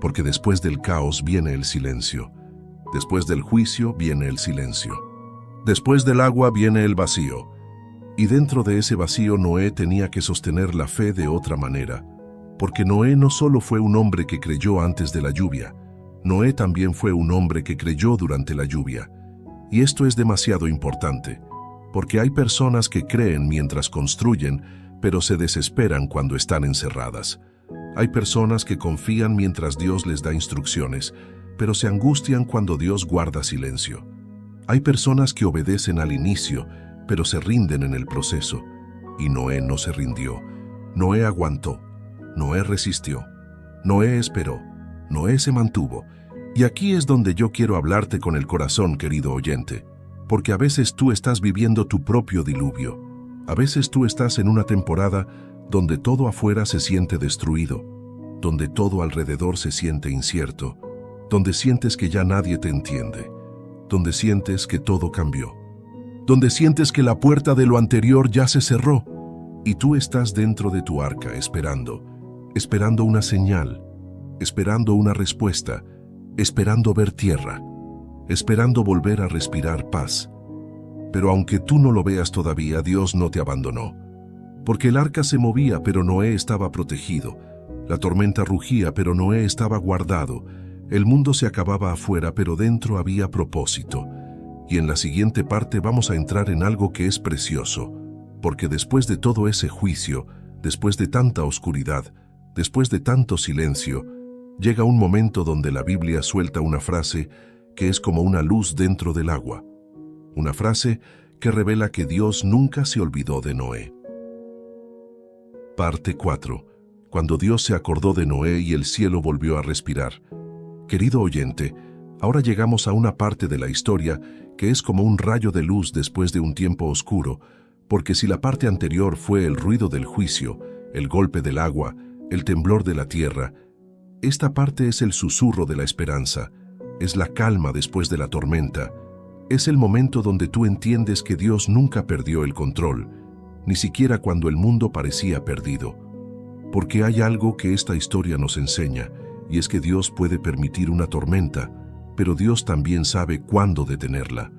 porque después del caos viene el silencio. Después del juicio viene el silencio. Después del agua viene el vacío. Y dentro de ese vacío Noé tenía que sostener la fe de otra manera. Porque Noé no solo fue un hombre que creyó antes de la lluvia, Noé también fue un hombre que creyó durante la lluvia. Y esto es demasiado importante, porque hay personas que creen mientras construyen, pero se desesperan cuando están encerradas. Hay personas que confían mientras Dios les da instrucciones, pero se angustian cuando Dios guarda silencio. Hay personas que obedecen al inicio, pero se rinden en el proceso. Y Noé no se rindió. Noé aguantó. Noé resistió. Noé esperó. Noé se mantuvo. Y aquí es donde yo quiero hablarte con el corazón, querido oyente. Porque a veces tú estás viviendo tu propio diluvio. A veces tú estás en una temporada donde todo afuera se siente destruido, donde todo alrededor se siente incierto, donde sientes que ya nadie te entiende, donde sientes que todo cambió, donde sientes que la puerta de lo anterior ya se cerró, y tú estás dentro de tu arca esperando una señal, esperando una respuesta, esperando ver tierra, esperando volver a respirar paz. Pero aunque tú no lo veas todavía, Dios no te abandonó. Porque el arca se movía, pero Noé estaba protegido. La tormenta rugía, pero Noé estaba guardado. El mundo se acababa afuera, pero dentro había propósito. Y en la siguiente parte vamos a entrar en algo que es precioso, porque después de todo ese juicio, después de tanta oscuridad, después de tanto silencio, llega un momento donde la Biblia suelta una frase que es como una luz dentro del agua. Una frase que revela que Dios nunca se olvidó de Noé. Parte 4. Cuando Dios se acordó de Noé y el cielo volvió a respirar. Querido oyente, ahora llegamos a una parte de la historia que es como un rayo de luz después de un tiempo oscuro, porque si la parte anterior fue el ruido del juicio, el golpe del agua, el temblor de la tierra, esta parte es el susurro de la esperanza, es la calma después de la tormenta, es el momento donde tú entiendes que Dios nunca perdió el control, ni siquiera cuando el mundo parecía perdido. Porque hay algo que esta historia nos enseña, y es que Dios puede permitir una tormenta, pero Dios también sabe cuándo detenerla.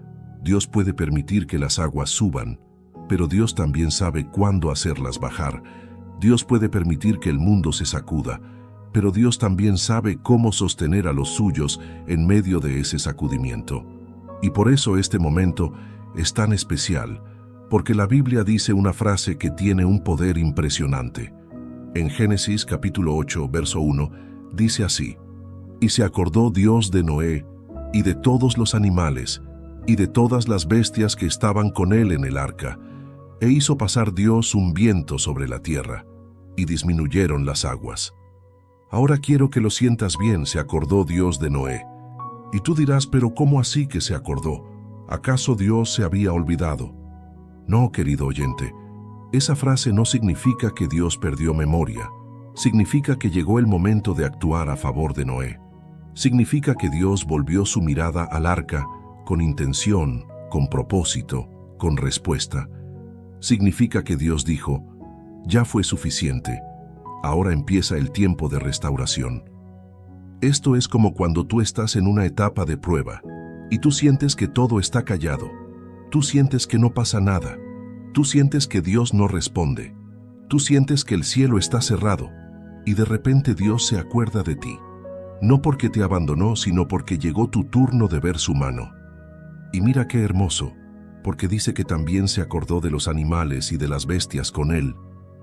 Dios puede permitir que las aguas suban, pero Dios también sabe cuándo hacerlas bajar. Dios puede permitir que el mundo se sacuda, pero Dios también sabe cómo sostener a los suyos en medio de ese sacudimiento. Y por eso este momento es tan especial, porque la Biblia dice una frase que tiene un poder impresionante. En Génesis capítulo 8, verso 1, dice así: «Y se acordó Dios de Noé, y de todos los animales, y de todas las bestias que estaban con él en el arca, e hizo pasar Dios un viento sobre la tierra, y disminuyeron las aguas». Ahora quiero que lo sientas bien, se acordó Dios de Noé. Y tú dirás, ¿pero cómo así que se acordó? ¿Acaso Dios se había olvidado? No, querido oyente, esa frase no significa que Dios perdió memoria. Significa que llegó el momento de actuar a favor de Noé. Significa que Dios volvió su mirada al arca con intención, con propósito, con respuesta. Significa que Dios dijo: «Ya fue suficiente, ahora empieza el tiempo de restauración». Esto es como cuando tú estás en una etapa de prueba y tú sientes que todo está callado. Tú sientes que no pasa nada. Tú sientes que Dios no responde. Tú sientes que el cielo está cerrado y de repente Dios se acuerda de ti. No porque te abandonó, sino porque llegó tu turno de ver su mano. Y mira qué hermoso, porque dice que también se acordó de los animales y de las bestias con él,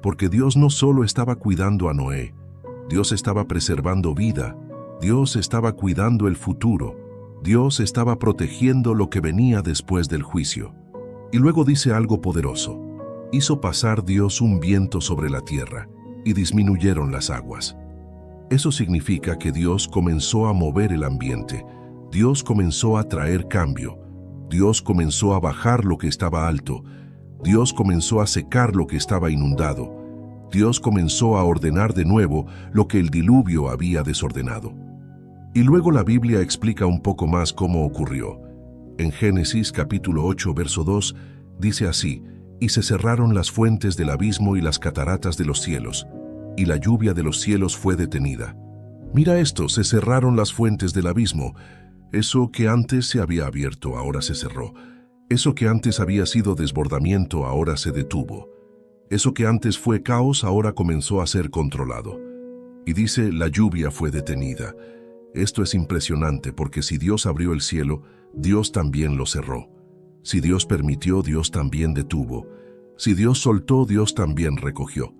porque Dios no solo estaba cuidando a Noé, Dios estaba preservando vida, Dios estaba cuidando el futuro, Dios estaba protegiendo lo que venía después del juicio. Y luego dice algo poderoso: hizo pasar Dios un viento sobre la tierra, y disminuyeron las aguas. Eso significa que Dios comenzó a mover el ambiente, Dios comenzó a traer cambio, Dios comenzó a bajar lo que estaba alto, Dios comenzó a secar lo que estaba inundado, Dios comenzó a ordenar de nuevo lo que el diluvio había desordenado. Y luego la Biblia explica un poco más cómo ocurrió. En Génesis capítulo 8, verso 2, dice así: «Y se cerraron las fuentes del abismo y las cataratas de los cielos, y la lluvia de los cielos fue detenida». Mira esto, se cerraron las fuentes del abismo. Eso que antes se había abierto, ahora se cerró. Eso que antes había sido desbordamiento, ahora se detuvo. Eso que antes fue caos, ahora comenzó a ser controlado. Y dice, la lluvia fue detenida. Esto es impresionante porque si Dios abrió el cielo, Dios también lo cerró. Si Dios permitió, Dios también detuvo. Si Dios soltó, Dios también recogió.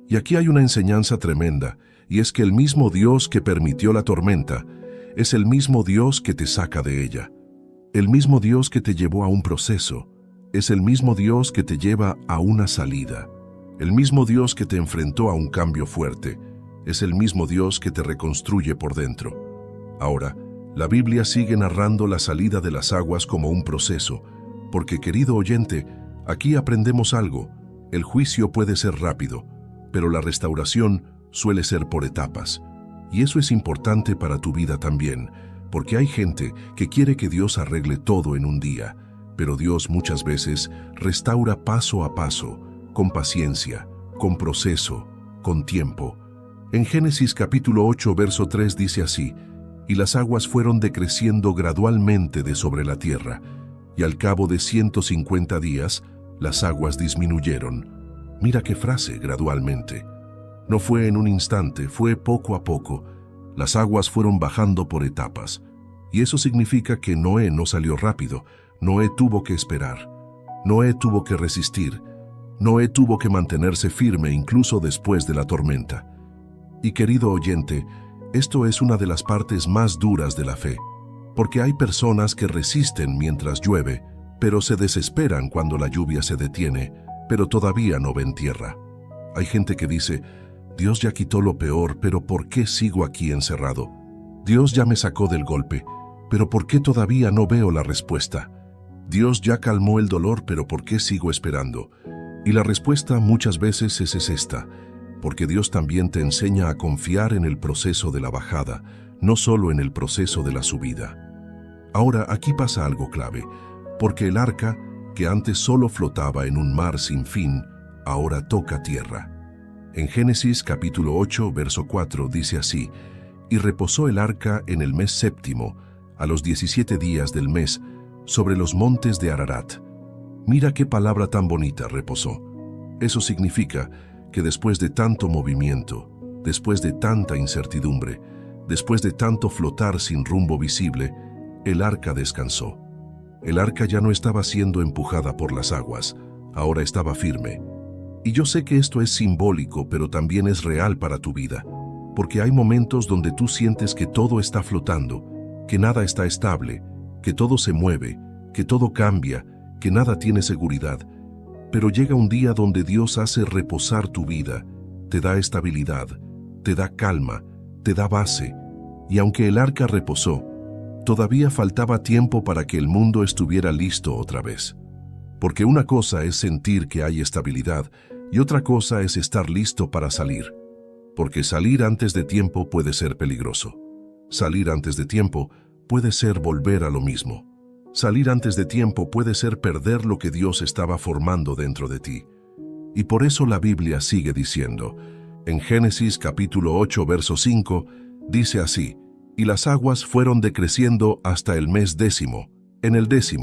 Y aquí hay una enseñanza tremenda, y es que el mismo Dios que permitió la tormenta es el mismo Dios que te saca de ella. El mismo Dios que te llevó a un proceso es el mismo Dios que te lleva a una salida. El mismo Dios que te enfrentó a un cambio fuerte es el mismo Dios que te reconstruye por dentro. Ahora, la Biblia sigue narrando la salida de las aguas como un proceso, porque, querido oyente, aquí aprendemos algo. El juicio puede ser rápido, pero la restauración suele ser por etapas. Y eso es importante para tu vida también, porque hay gente que quiere que Dios arregle todo en un día, pero Dios muchas veces restaura paso a paso, con paciencia, con proceso, con tiempo. En Génesis capítulo 8, verso 3 dice así: «Y las aguas fueron decreciendo gradualmente de sobre la tierra, y al cabo de 150 días, las aguas disminuyeron». Mira qué frase, gradualmente. No fue en un instante, fue poco a poco. Las aguas fueron bajando por etapas, y eso significa que Noé no salió rápido. Noé tuvo que esperar. Noé tuvo que resistir. Noé tuvo que mantenerse firme incluso después de la tormenta. Y querido oyente, esto es una de las partes más duras de la fe, porque hay personas que resisten mientras llueve, pero se desesperan cuando la lluvia se detiene, pero todavía no ven tierra. Hay gente que dice, Dios ya quitó lo peor, pero ¿por qué sigo aquí encerrado? Dios ya me sacó del golpe, pero ¿por qué todavía no veo la respuesta? Dios ya calmó el dolor, pero ¿por qué sigo esperando? Y la respuesta muchas veces es esta, porque Dios también te enseña a confiar en el proceso de la bajada, no solo en el proceso de la subida. Ahora, aquí pasa algo clave, porque el arca, que antes solo flotaba en un mar sin fin, ahora toca tierra. En Génesis capítulo 8, verso 4 dice así, «Y reposó el arca en el mes séptimo, a los 17 días del mes, sobre los montes de Ararat». Mira qué palabra tan bonita, reposó. Eso significa que después de tanto movimiento, después de tanta incertidumbre, después de tanto flotar sin rumbo visible, el arca descansó. El arca ya no estaba siendo empujada por las aguas, ahora estaba firme. Y yo sé que esto es simbólico, pero también es real para tu vida, porque hay momentos donde tú sientes que todo está flotando, que nada está estable, que todo se mueve, que todo cambia, que nada tiene seguridad. Pero llega un día donde Dios hace reposar tu vida, te da estabilidad, te da calma, te da base. Y aunque el arca reposó, todavía faltaba tiempo para que el mundo estuviera listo otra vez. Porque una cosa es sentir que hay estabilidad y otra cosa es estar listo para salir. Porque salir antes de tiempo puede ser peligroso. Salir antes de tiempo puede ser volver a lo mismo. Salir antes de tiempo puede ser perder lo que Dios estaba formando dentro de ti. Y por eso la Biblia sigue diciendo, en Génesis capítulo 8, verso 5, dice así, «Y las aguas fueron decreciendo hasta el mes 10. En el 10,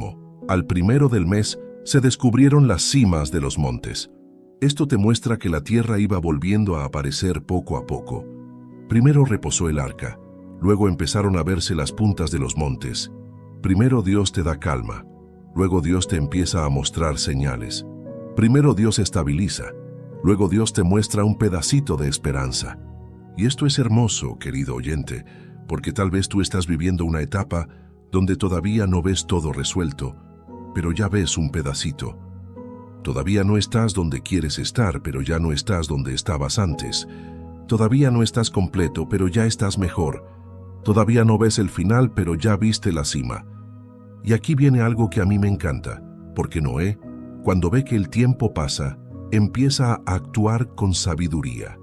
al primero del mes, se descubrieron las cimas de los montes». Esto te muestra que la tierra iba volviendo a aparecer poco a poco. Primero reposó el arca, luego empezaron a verse las puntas de los montes. Primero Dios te da calma, luego Dios te empieza a mostrar señales. Primero Dios estabiliza, luego Dios te muestra un pedacito de esperanza. Y esto es hermoso, querido oyente, porque tal vez tú estás viviendo una etapa donde todavía no ves todo resuelto, pero ya ves un pedacito. Todavía no estás donde quieres estar, pero ya no estás donde estabas antes. Todavía no estás completo, pero ya estás mejor. Todavía no ves el final, pero ya viste la cima. Y aquí viene algo que a mí me encanta, porque Noé, cuando ve que el tiempo pasa, empieza a actuar con sabiduría.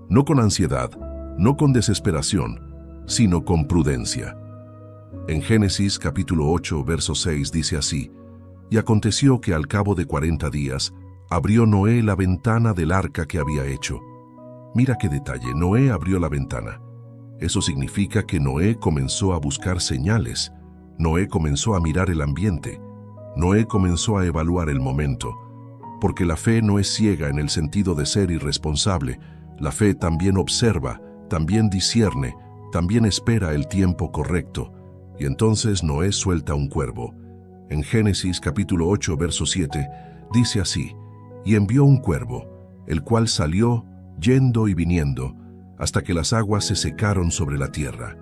No con ansiedad, no con desesperación, sino con prudencia. En Génesis capítulo 8, verso 6 dice así, «Y aconteció que al cabo de 40 días, abrió Noé la ventana del arca que había hecho». Mira qué detalle, Noé abrió la ventana. Eso significa que Noé comenzó a buscar señales. Noé comenzó a mirar el ambiente. Noé comenzó a evaluar el momento. Porque la fe no es ciega en el sentido de ser irresponsable. La fe también observa, también discierne, también espera el tiempo correcto. Y entonces Noé suelta un cuervo. En Génesis capítulo 8, verso 7, dice así, «Y envió un cuervo, el cual salió, yendo y viniendo, hasta que las aguas se secaron sobre la tierra».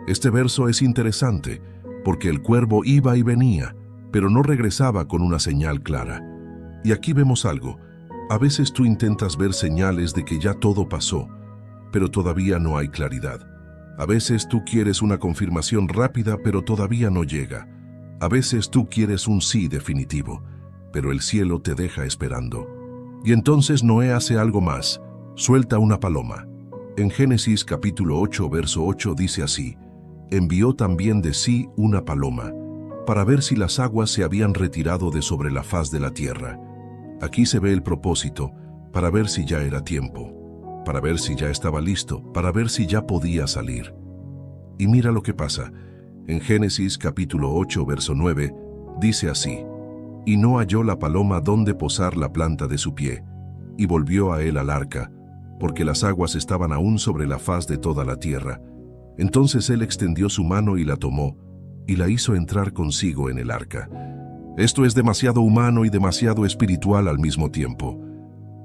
Este verso es interesante, porque el cuervo iba y venía, pero no regresaba con una señal clara. Y aquí vemos algo. A veces tú intentas ver señales de que ya todo pasó, pero todavía no hay claridad. A veces tú quieres una confirmación rápida, pero todavía no llega. A veces tú quieres un sí definitivo, pero el cielo te deja esperando. Y entonces Noé hace algo más, suelta una paloma. En Génesis capítulo 8, verso 8 dice así, «Envió también de sí una paloma, para ver si las aguas se habían retirado de sobre la faz de la tierra». Aquí se ve el propósito, para ver si ya era tiempo, para ver si ya estaba listo, para ver si ya podía salir. Y mira lo que pasa. En Génesis capítulo 8, verso 9, dice así, «Y no halló la paloma donde posar la planta de su pie, y volvió a él al arca, porque las aguas estaban aún sobre la faz de toda la tierra». Entonces él extendió su mano y la tomó, y la hizo entrar consigo en el arca. Esto es demasiado humano y demasiado espiritual al mismo tiempo.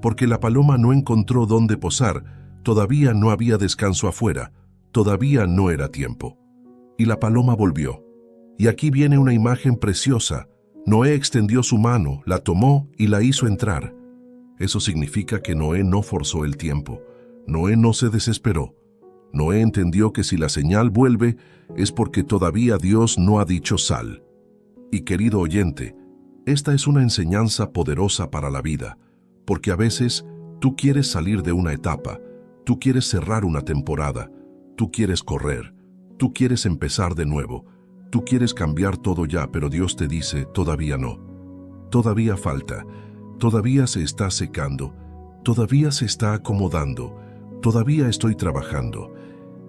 Porque la paloma no encontró dónde posar, todavía no había descanso afuera, todavía no era tiempo. Y la paloma volvió. Y aquí viene una imagen preciosa. Noé extendió su mano, la tomó y la hizo entrar. Eso significa que Noé no forzó el tiempo. Noé no se desesperó. Noé entendió que si la señal vuelve es porque todavía Dios no ha dicho sal. Y querido oyente, esta es una enseñanza poderosa para la vida, porque a veces tú quieres salir de una etapa, tú quieres cerrar una temporada, tú quieres correr, tú quieres empezar de nuevo, tú quieres cambiar todo ya, pero Dios te dice, todavía no. Todavía falta, todavía se está secando, todavía se está acomodando, todavía estoy trabajando.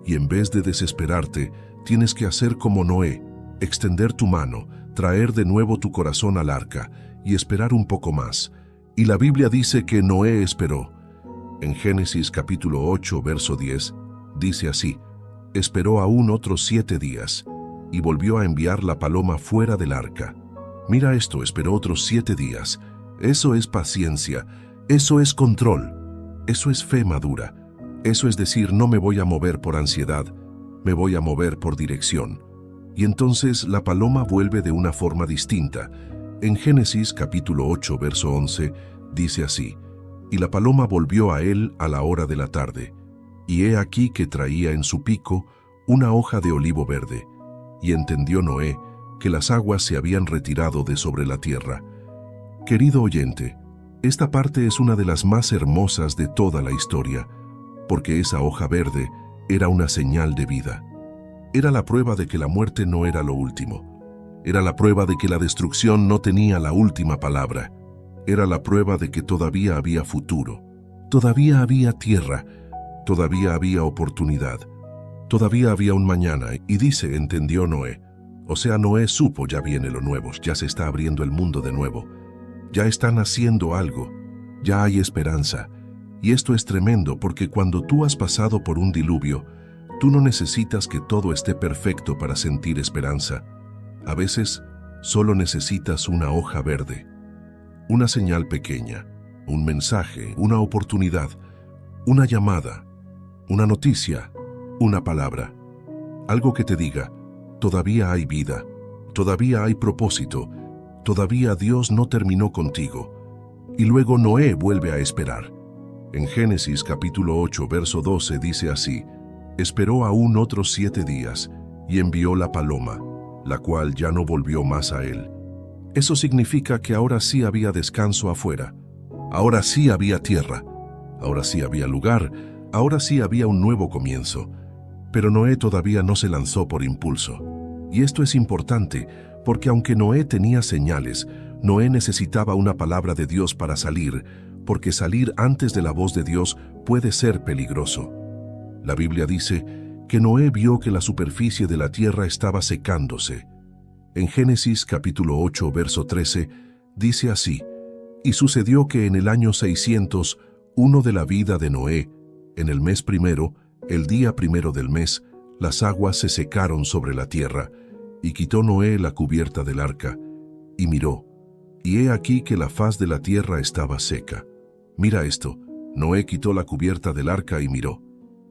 Y en vez de desesperarte, tienes que hacer como Noé, extender tu mano, traer de nuevo tu corazón al arca y esperar un poco más. Y la Biblia dice que Noé esperó. En Génesis capítulo 8, verso 10, dice así: esperó aún otros 7 días, y volvió a enviar la paloma fuera del arca. Mira esto, esperó otros 7 días. Eso es paciencia, eso es control, eso es fe madura. Eso es decir, no me voy a mover por ansiedad, me voy a mover por dirección. Y entonces la paloma vuelve de una forma distinta. En Génesis capítulo 8, verso 11, dice así: y la paloma volvió a él a la hora de la tarde, y he aquí que traía en su pico una hoja de olivo verde. Y entendió Noé que las aguas se habían retirado de sobre la tierra. Querido oyente, esta parte es una de las más hermosas de toda la historia, porque esa hoja verde era una señal de vida. Era la prueba de que la muerte no era lo último. Era la prueba de que la destrucción no tenía la última palabra. Era la prueba de que todavía había futuro. Todavía había tierra. Todavía había oportunidad. Todavía había un mañana. Y dice, entendió Noé. O sea, Noé supo, ya viene lo nuevo, ya se está abriendo el mundo de nuevo. Ya están haciendo algo. Ya hay esperanza. Y esto es tremendo porque cuando tú has pasado por un diluvio, tú no necesitas que todo esté perfecto para sentir esperanza. A veces, solo necesitas una hoja verde, una señal pequeña, un mensaje, una oportunidad, una llamada, una noticia, una palabra. Algo que te diga, todavía hay vida, todavía hay propósito, todavía Dios no terminó contigo. Y luego Noé vuelve a esperar. En Génesis capítulo 8, verso 12 dice así: esperó aún otros 7 días y envió la paloma, la cual ya no volvió más a él. Eso significa que ahora sí había descanso afuera, ahora sí había tierra, ahora sí había lugar, ahora sí había un nuevo comienzo. Pero Noé todavía no se lanzó por impulso. Y esto es importante, porque aunque Noé tenía señales, Noé necesitaba una palabra de Dios para salir, porque salir antes de la voz de Dios puede ser peligroso. La Biblia dice que Noé vio que la superficie de la tierra estaba secándose. En Génesis capítulo 8, verso 13, dice así: y sucedió que en el año 601 de la vida de Noé, en el mes primero, el día primero del mes, las aguas se secaron sobre la tierra, y quitó Noé la cubierta del arca, y miró, y he aquí que la faz de la tierra estaba seca. Mira esto, Noé quitó la cubierta del arca y miró.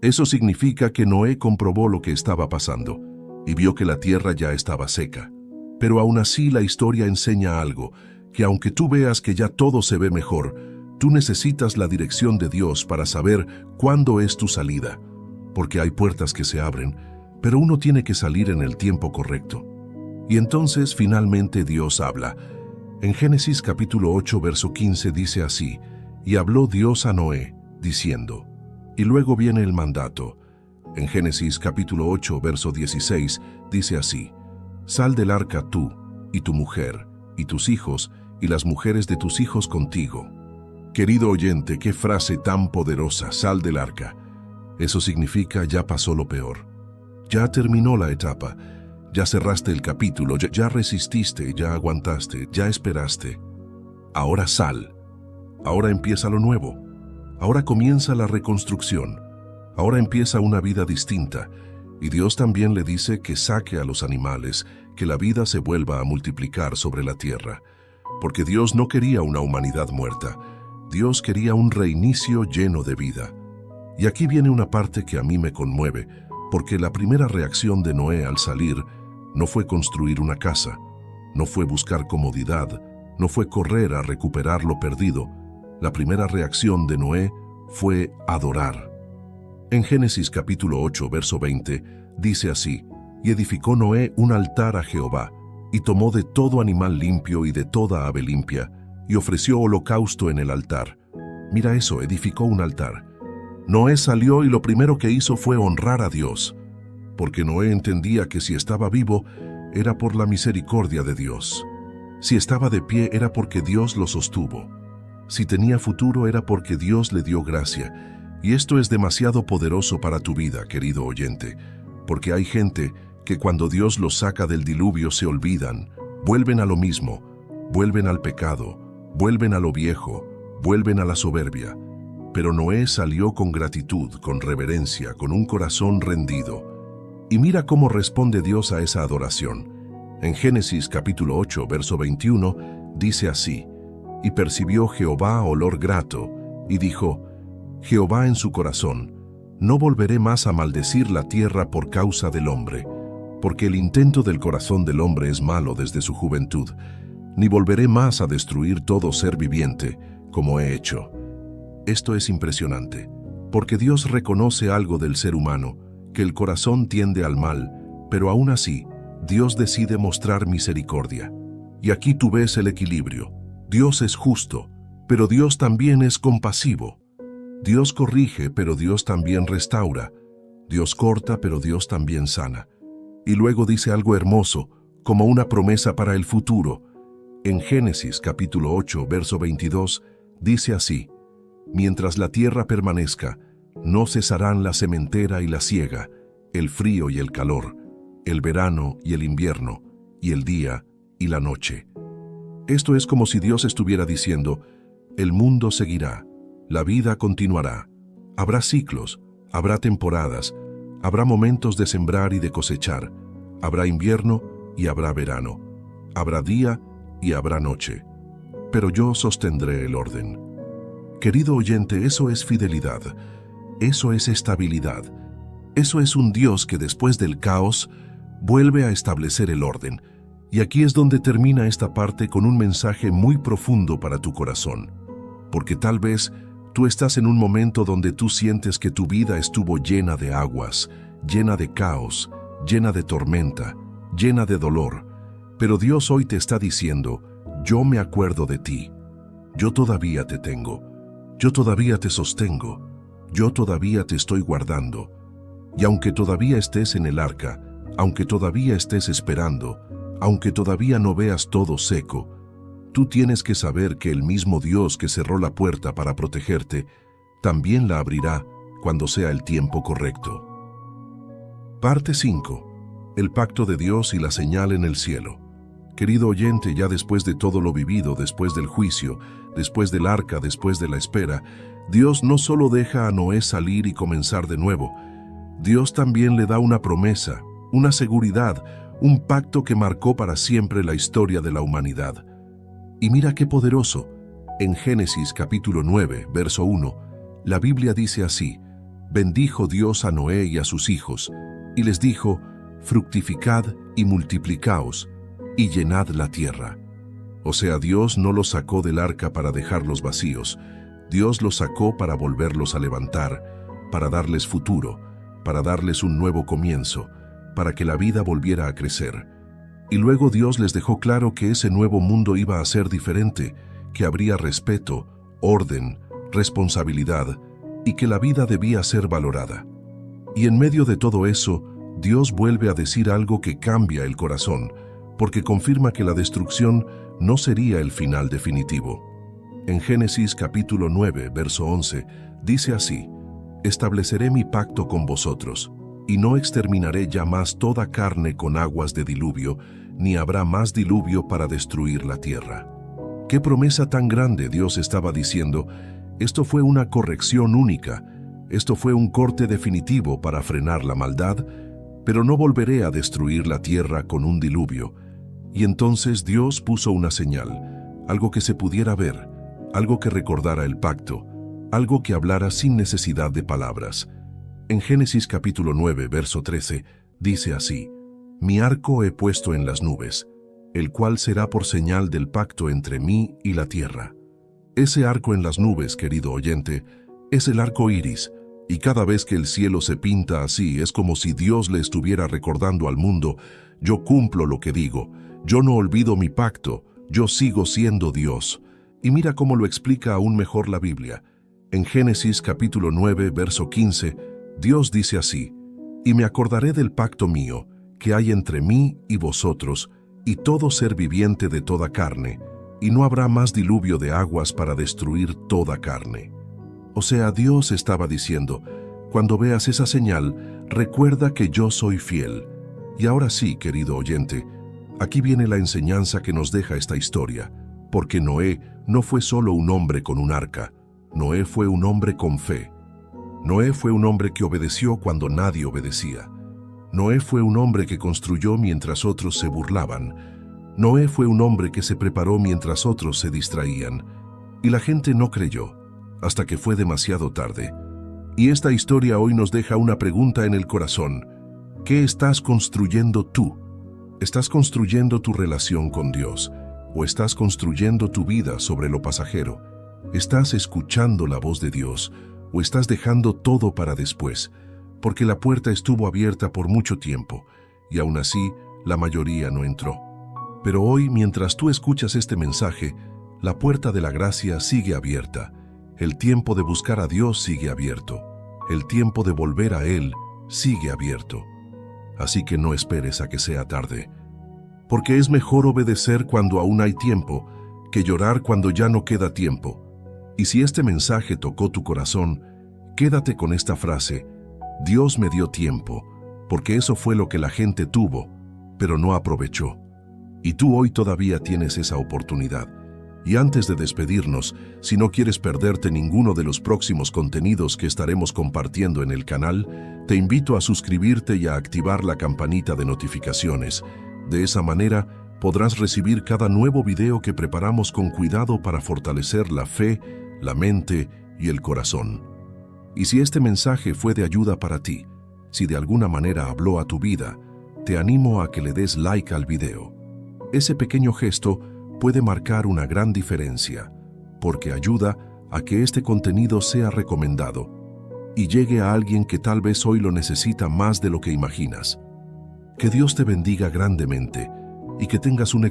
Eso significa que Noé comprobó lo que estaba pasando, y vio que la tierra ya estaba seca. Pero aún así la historia enseña algo, que aunque tú veas que ya todo se ve mejor, tú necesitas la dirección de Dios para saber cuándo es tu salida, porque hay puertas que se abren, pero uno tiene que salir en el tiempo correcto. Y entonces finalmente Dios habla. En Génesis capítulo 8, verso 15 dice así: y habló Dios a Noé, diciendo. Y luego viene el mandato. En Génesis capítulo 8, verso 16 dice así: sal del arca tú, y tu mujer, y tus hijos, y las mujeres de tus hijos contigo. Querido oyente, qué frase tan poderosa, sal del arca. Eso significa ya pasó lo peor. Ya terminó la etapa, ya cerraste el capítulo, ya resististe, ya aguantaste, ya esperaste. Ahora sal. Ahora empieza lo nuevo. Ahora comienza la reconstrucción. Ahora empieza una vida distinta. Y Dios también le dice que saque a los animales, que la vida se vuelva a multiplicar sobre la tierra. Porque Dios no quería una humanidad muerta. Dios quería un reinicio lleno de vida. Y aquí viene una parte que a mí me conmueve, porque la primera reacción de Noé al salir no fue construir una casa, no fue buscar comodidad, no fue correr a recuperar lo perdido. La primera reacción de Noé fue adorar. En Génesis capítulo 8, verso 20, dice así: «Y edificó Noé un altar a Jehová, y tomó de todo animal limpio y de toda ave limpia, y ofreció holocausto en el altar». Mira eso, edificó un altar. Noé salió y lo primero que hizo fue honrar a Dios, porque Noé entendía que si estaba vivo era por la misericordia de Dios. Si estaba de pie era porque Dios lo sostuvo. Si tenía futuro era porque Dios le dio gracia. Y esto es demasiado poderoso para tu vida, querido oyente, porque hay gente que cuando Dios los saca del diluvio se olvidan, vuelven a lo mismo, vuelven al pecado, vuelven a lo viejo, vuelven a la soberbia. Pero Noé salió con gratitud, con reverencia, con un corazón rendido. Y mira cómo responde Dios a esa adoración. En Génesis capítulo 8, verso 21, dice así: «Y percibió Jehová olor grato, y dijo: Jehová en su corazón, no volveré más a maldecir la tierra por causa del hombre, porque el intento del corazón del hombre es malo desde su juventud, ni volveré más a destruir todo ser viviente, como he hecho». Esto es impresionante, porque Dios reconoce algo del ser humano, que el corazón tiende al mal, pero aún así, Dios decide mostrar misericordia. Y aquí tú ves el equilibrio. Dios es justo, pero Dios también es compasivo. Dios corrige, pero Dios también restaura. Dios corta, pero Dios también sana. Y luego dice algo hermoso, como una promesa para el futuro. En Génesis capítulo 8, verso 22, dice así: «Mientras la tierra permanezca, no cesarán la sementera y la siega, el frío y el calor, el verano y el invierno, y el día y la noche». Esto es como si Dios estuviera diciendo: el mundo seguirá, la vida continuará, habrá ciclos, habrá temporadas, habrá momentos de sembrar y de cosechar, habrá invierno y habrá verano, habrá día y habrá noche, pero yo sostendré el orden. Querido oyente, eso es fidelidad, eso es estabilidad, eso es un Dios que después del caos vuelve a establecer el orden. Y aquí es donde termina esta parte con un mensaje muy profundo para tu corazón, porque tal vez tú estás en un momento donde tú sientes que tu vida estuvo llena de aguas, llena de caos, llena de tormenta, llena de dolor. Pero Dios hoy te está diciendo: yo me acuerdo de ti, yo todavía te tengo, yo todavía te sostengo, yo todavía te estoy guardando. Y aunque todavía estés en el arca, aunque todavía estés esperando, aunque todavía no veas todo seco, tú tienes que saber que el mismo Dios que cerró la puerta para protegerte, también la abrirá cuando sea el tiempo correcto. Parte 5. El pacto de Dios y la señal en el cielo. Querido oyente, ya después de todo lo vivido, después del juicio, después del arca, después de la espera, Dios no solo deja a Noé salir y comenzar de nuevo, Dios también le da una promesa, una seguridad, un pacto que marcó para siempre la historia de la humanidad. Y mira qué poderoso. En Génesis capítulo 9, verso 1, la Biblia dice así: «Bendijo Dios a Noé y a sus hijos, y les dijo: fructificad y multiplicaos, y llenad la tierra». O sea, Dios no los sacó del arca para dejarlos vacíos. Dios los sacó para volverlos a levantar, para darles futuro, para darles un nuevo comienzo, para que la vida volviera a crecer. Y luego Dios les dejó claro que ese nuevo mundo iba a ser diferente, que habría respeto, orden, responsabilidad, y que la vida debía ser valorada. Y en medio de todo eso, Dios vuelve a decir algo que cambia el corazón, porque confirma que la destrucción no sería el final definitivo. En Génesis capítulo 9, verso 11, dice así: «Estableceré mi pacto con vosotros, y no exterminaré ya más toda carne con aguas de diluvio, ni habrá más diluvio para destruir la tierra». ¡Qué promesa tan grande! Dios estaba diciendo: esto fue una corrección única, esto fue un corte definitivo para frenar la maldad, pero no volveré a destruir la tierra con un diluvio. Y entonces Dios puso una señal, algo que se pudiera ver, algo que recordara el pacto, algo que hablara sin necesidad de palabras. En Génesis capítulo 9, verso 13, dice así: «Mi arco he puesto en las nubes, el cual será por señal del pacto entre mí y la tierra». Ese arco en las nubes, querido oyente, es el arco iris, y cada vez que el cielo se pinta así, es como si Dios le estuviera recordando al mundo: yo cumplo lo que digo, yo no olvido mi pacto, yo sigo siendo Dios. Y mira cómo lo explica aún mejor la Biblia. En Génesis capítulo 9, verso 15, Dios dice así: «Y me acordaré del pacto mío, que hay entre mí y vosotros, y todo ser viviente de toda carne, y no habrá más diluvio de aguas para destruir toda carne». O sea, Dios estaba diciendo: cuando veas esa señal, recuerda que yo soy fiel. Y ahora sí, querido oyente, aquí viene la enseñanza que nos deja esta historia, porque Noé no fue solo un hombre con un arca, Noé fue un hombre con fe. Noé fue un hombre que obedeció cuando nadie obedecía. Noé fue un hombre que construyó mientras otros se burlaban. Noé fue un hombre que se preparó mientras otros se distraían. Y la gente no creyó, hasta que fue demasiado tarde. Y esta historia hoy nos deja una pregunta en el corazón. ¿Qué estás construyendo tú? ¿Estás construyendo tu relación con Dios? ¿O estás construyendo tu vida sobre lo pasajero? ¿Estás escuchando la voz de Dios? ¿O estás dejando todo para después? Porque la puerta estuvo abierta por mucho tiempo, y aún así la mayoría no entró. Pero hoy, mientras tú escuchas este mensaje, la puerta de la gracia sigue abierta. El tiempo de buscar a Dios sigue abierto. El tiempo de volver a Él sigue abierto. Así que no esperes a que sea tarde. Porque es mejor obedecer cuando aún hay tiempo, que llorar cuando ya no queda tiempo. Y si este mensaje tocó tu corazón, quédate con esta frase: Dios me dio tiempo, porque eso fue lo que la gente tuvo, pero no aprovechó. Y tú hoy todavía tienes esa oportunidad. Y antes de despedirnos, si no quieres perderte ninguno de los próximos contenidos que estaremos compartiendo en el canal, te invito a suscribirte y a activar la campanita de notificaciones. De esa manera, podrás recibir cada nuevo video que preparamos con cuidado para fortalecer la fe, la mente y el corazón. Y si este mensaje fue de ayuda para ti, si de alguna manera habló a tu vida, te animo a que le des like al video. Ese pequeño gesto puede marcar una gran diferencia, porque ayuda a que este contenido sea recomendado y llegue a alguien que tal vez hoy lo necesita más de lo que imaginas. Que Dios te bendiga grandemente y que tengas un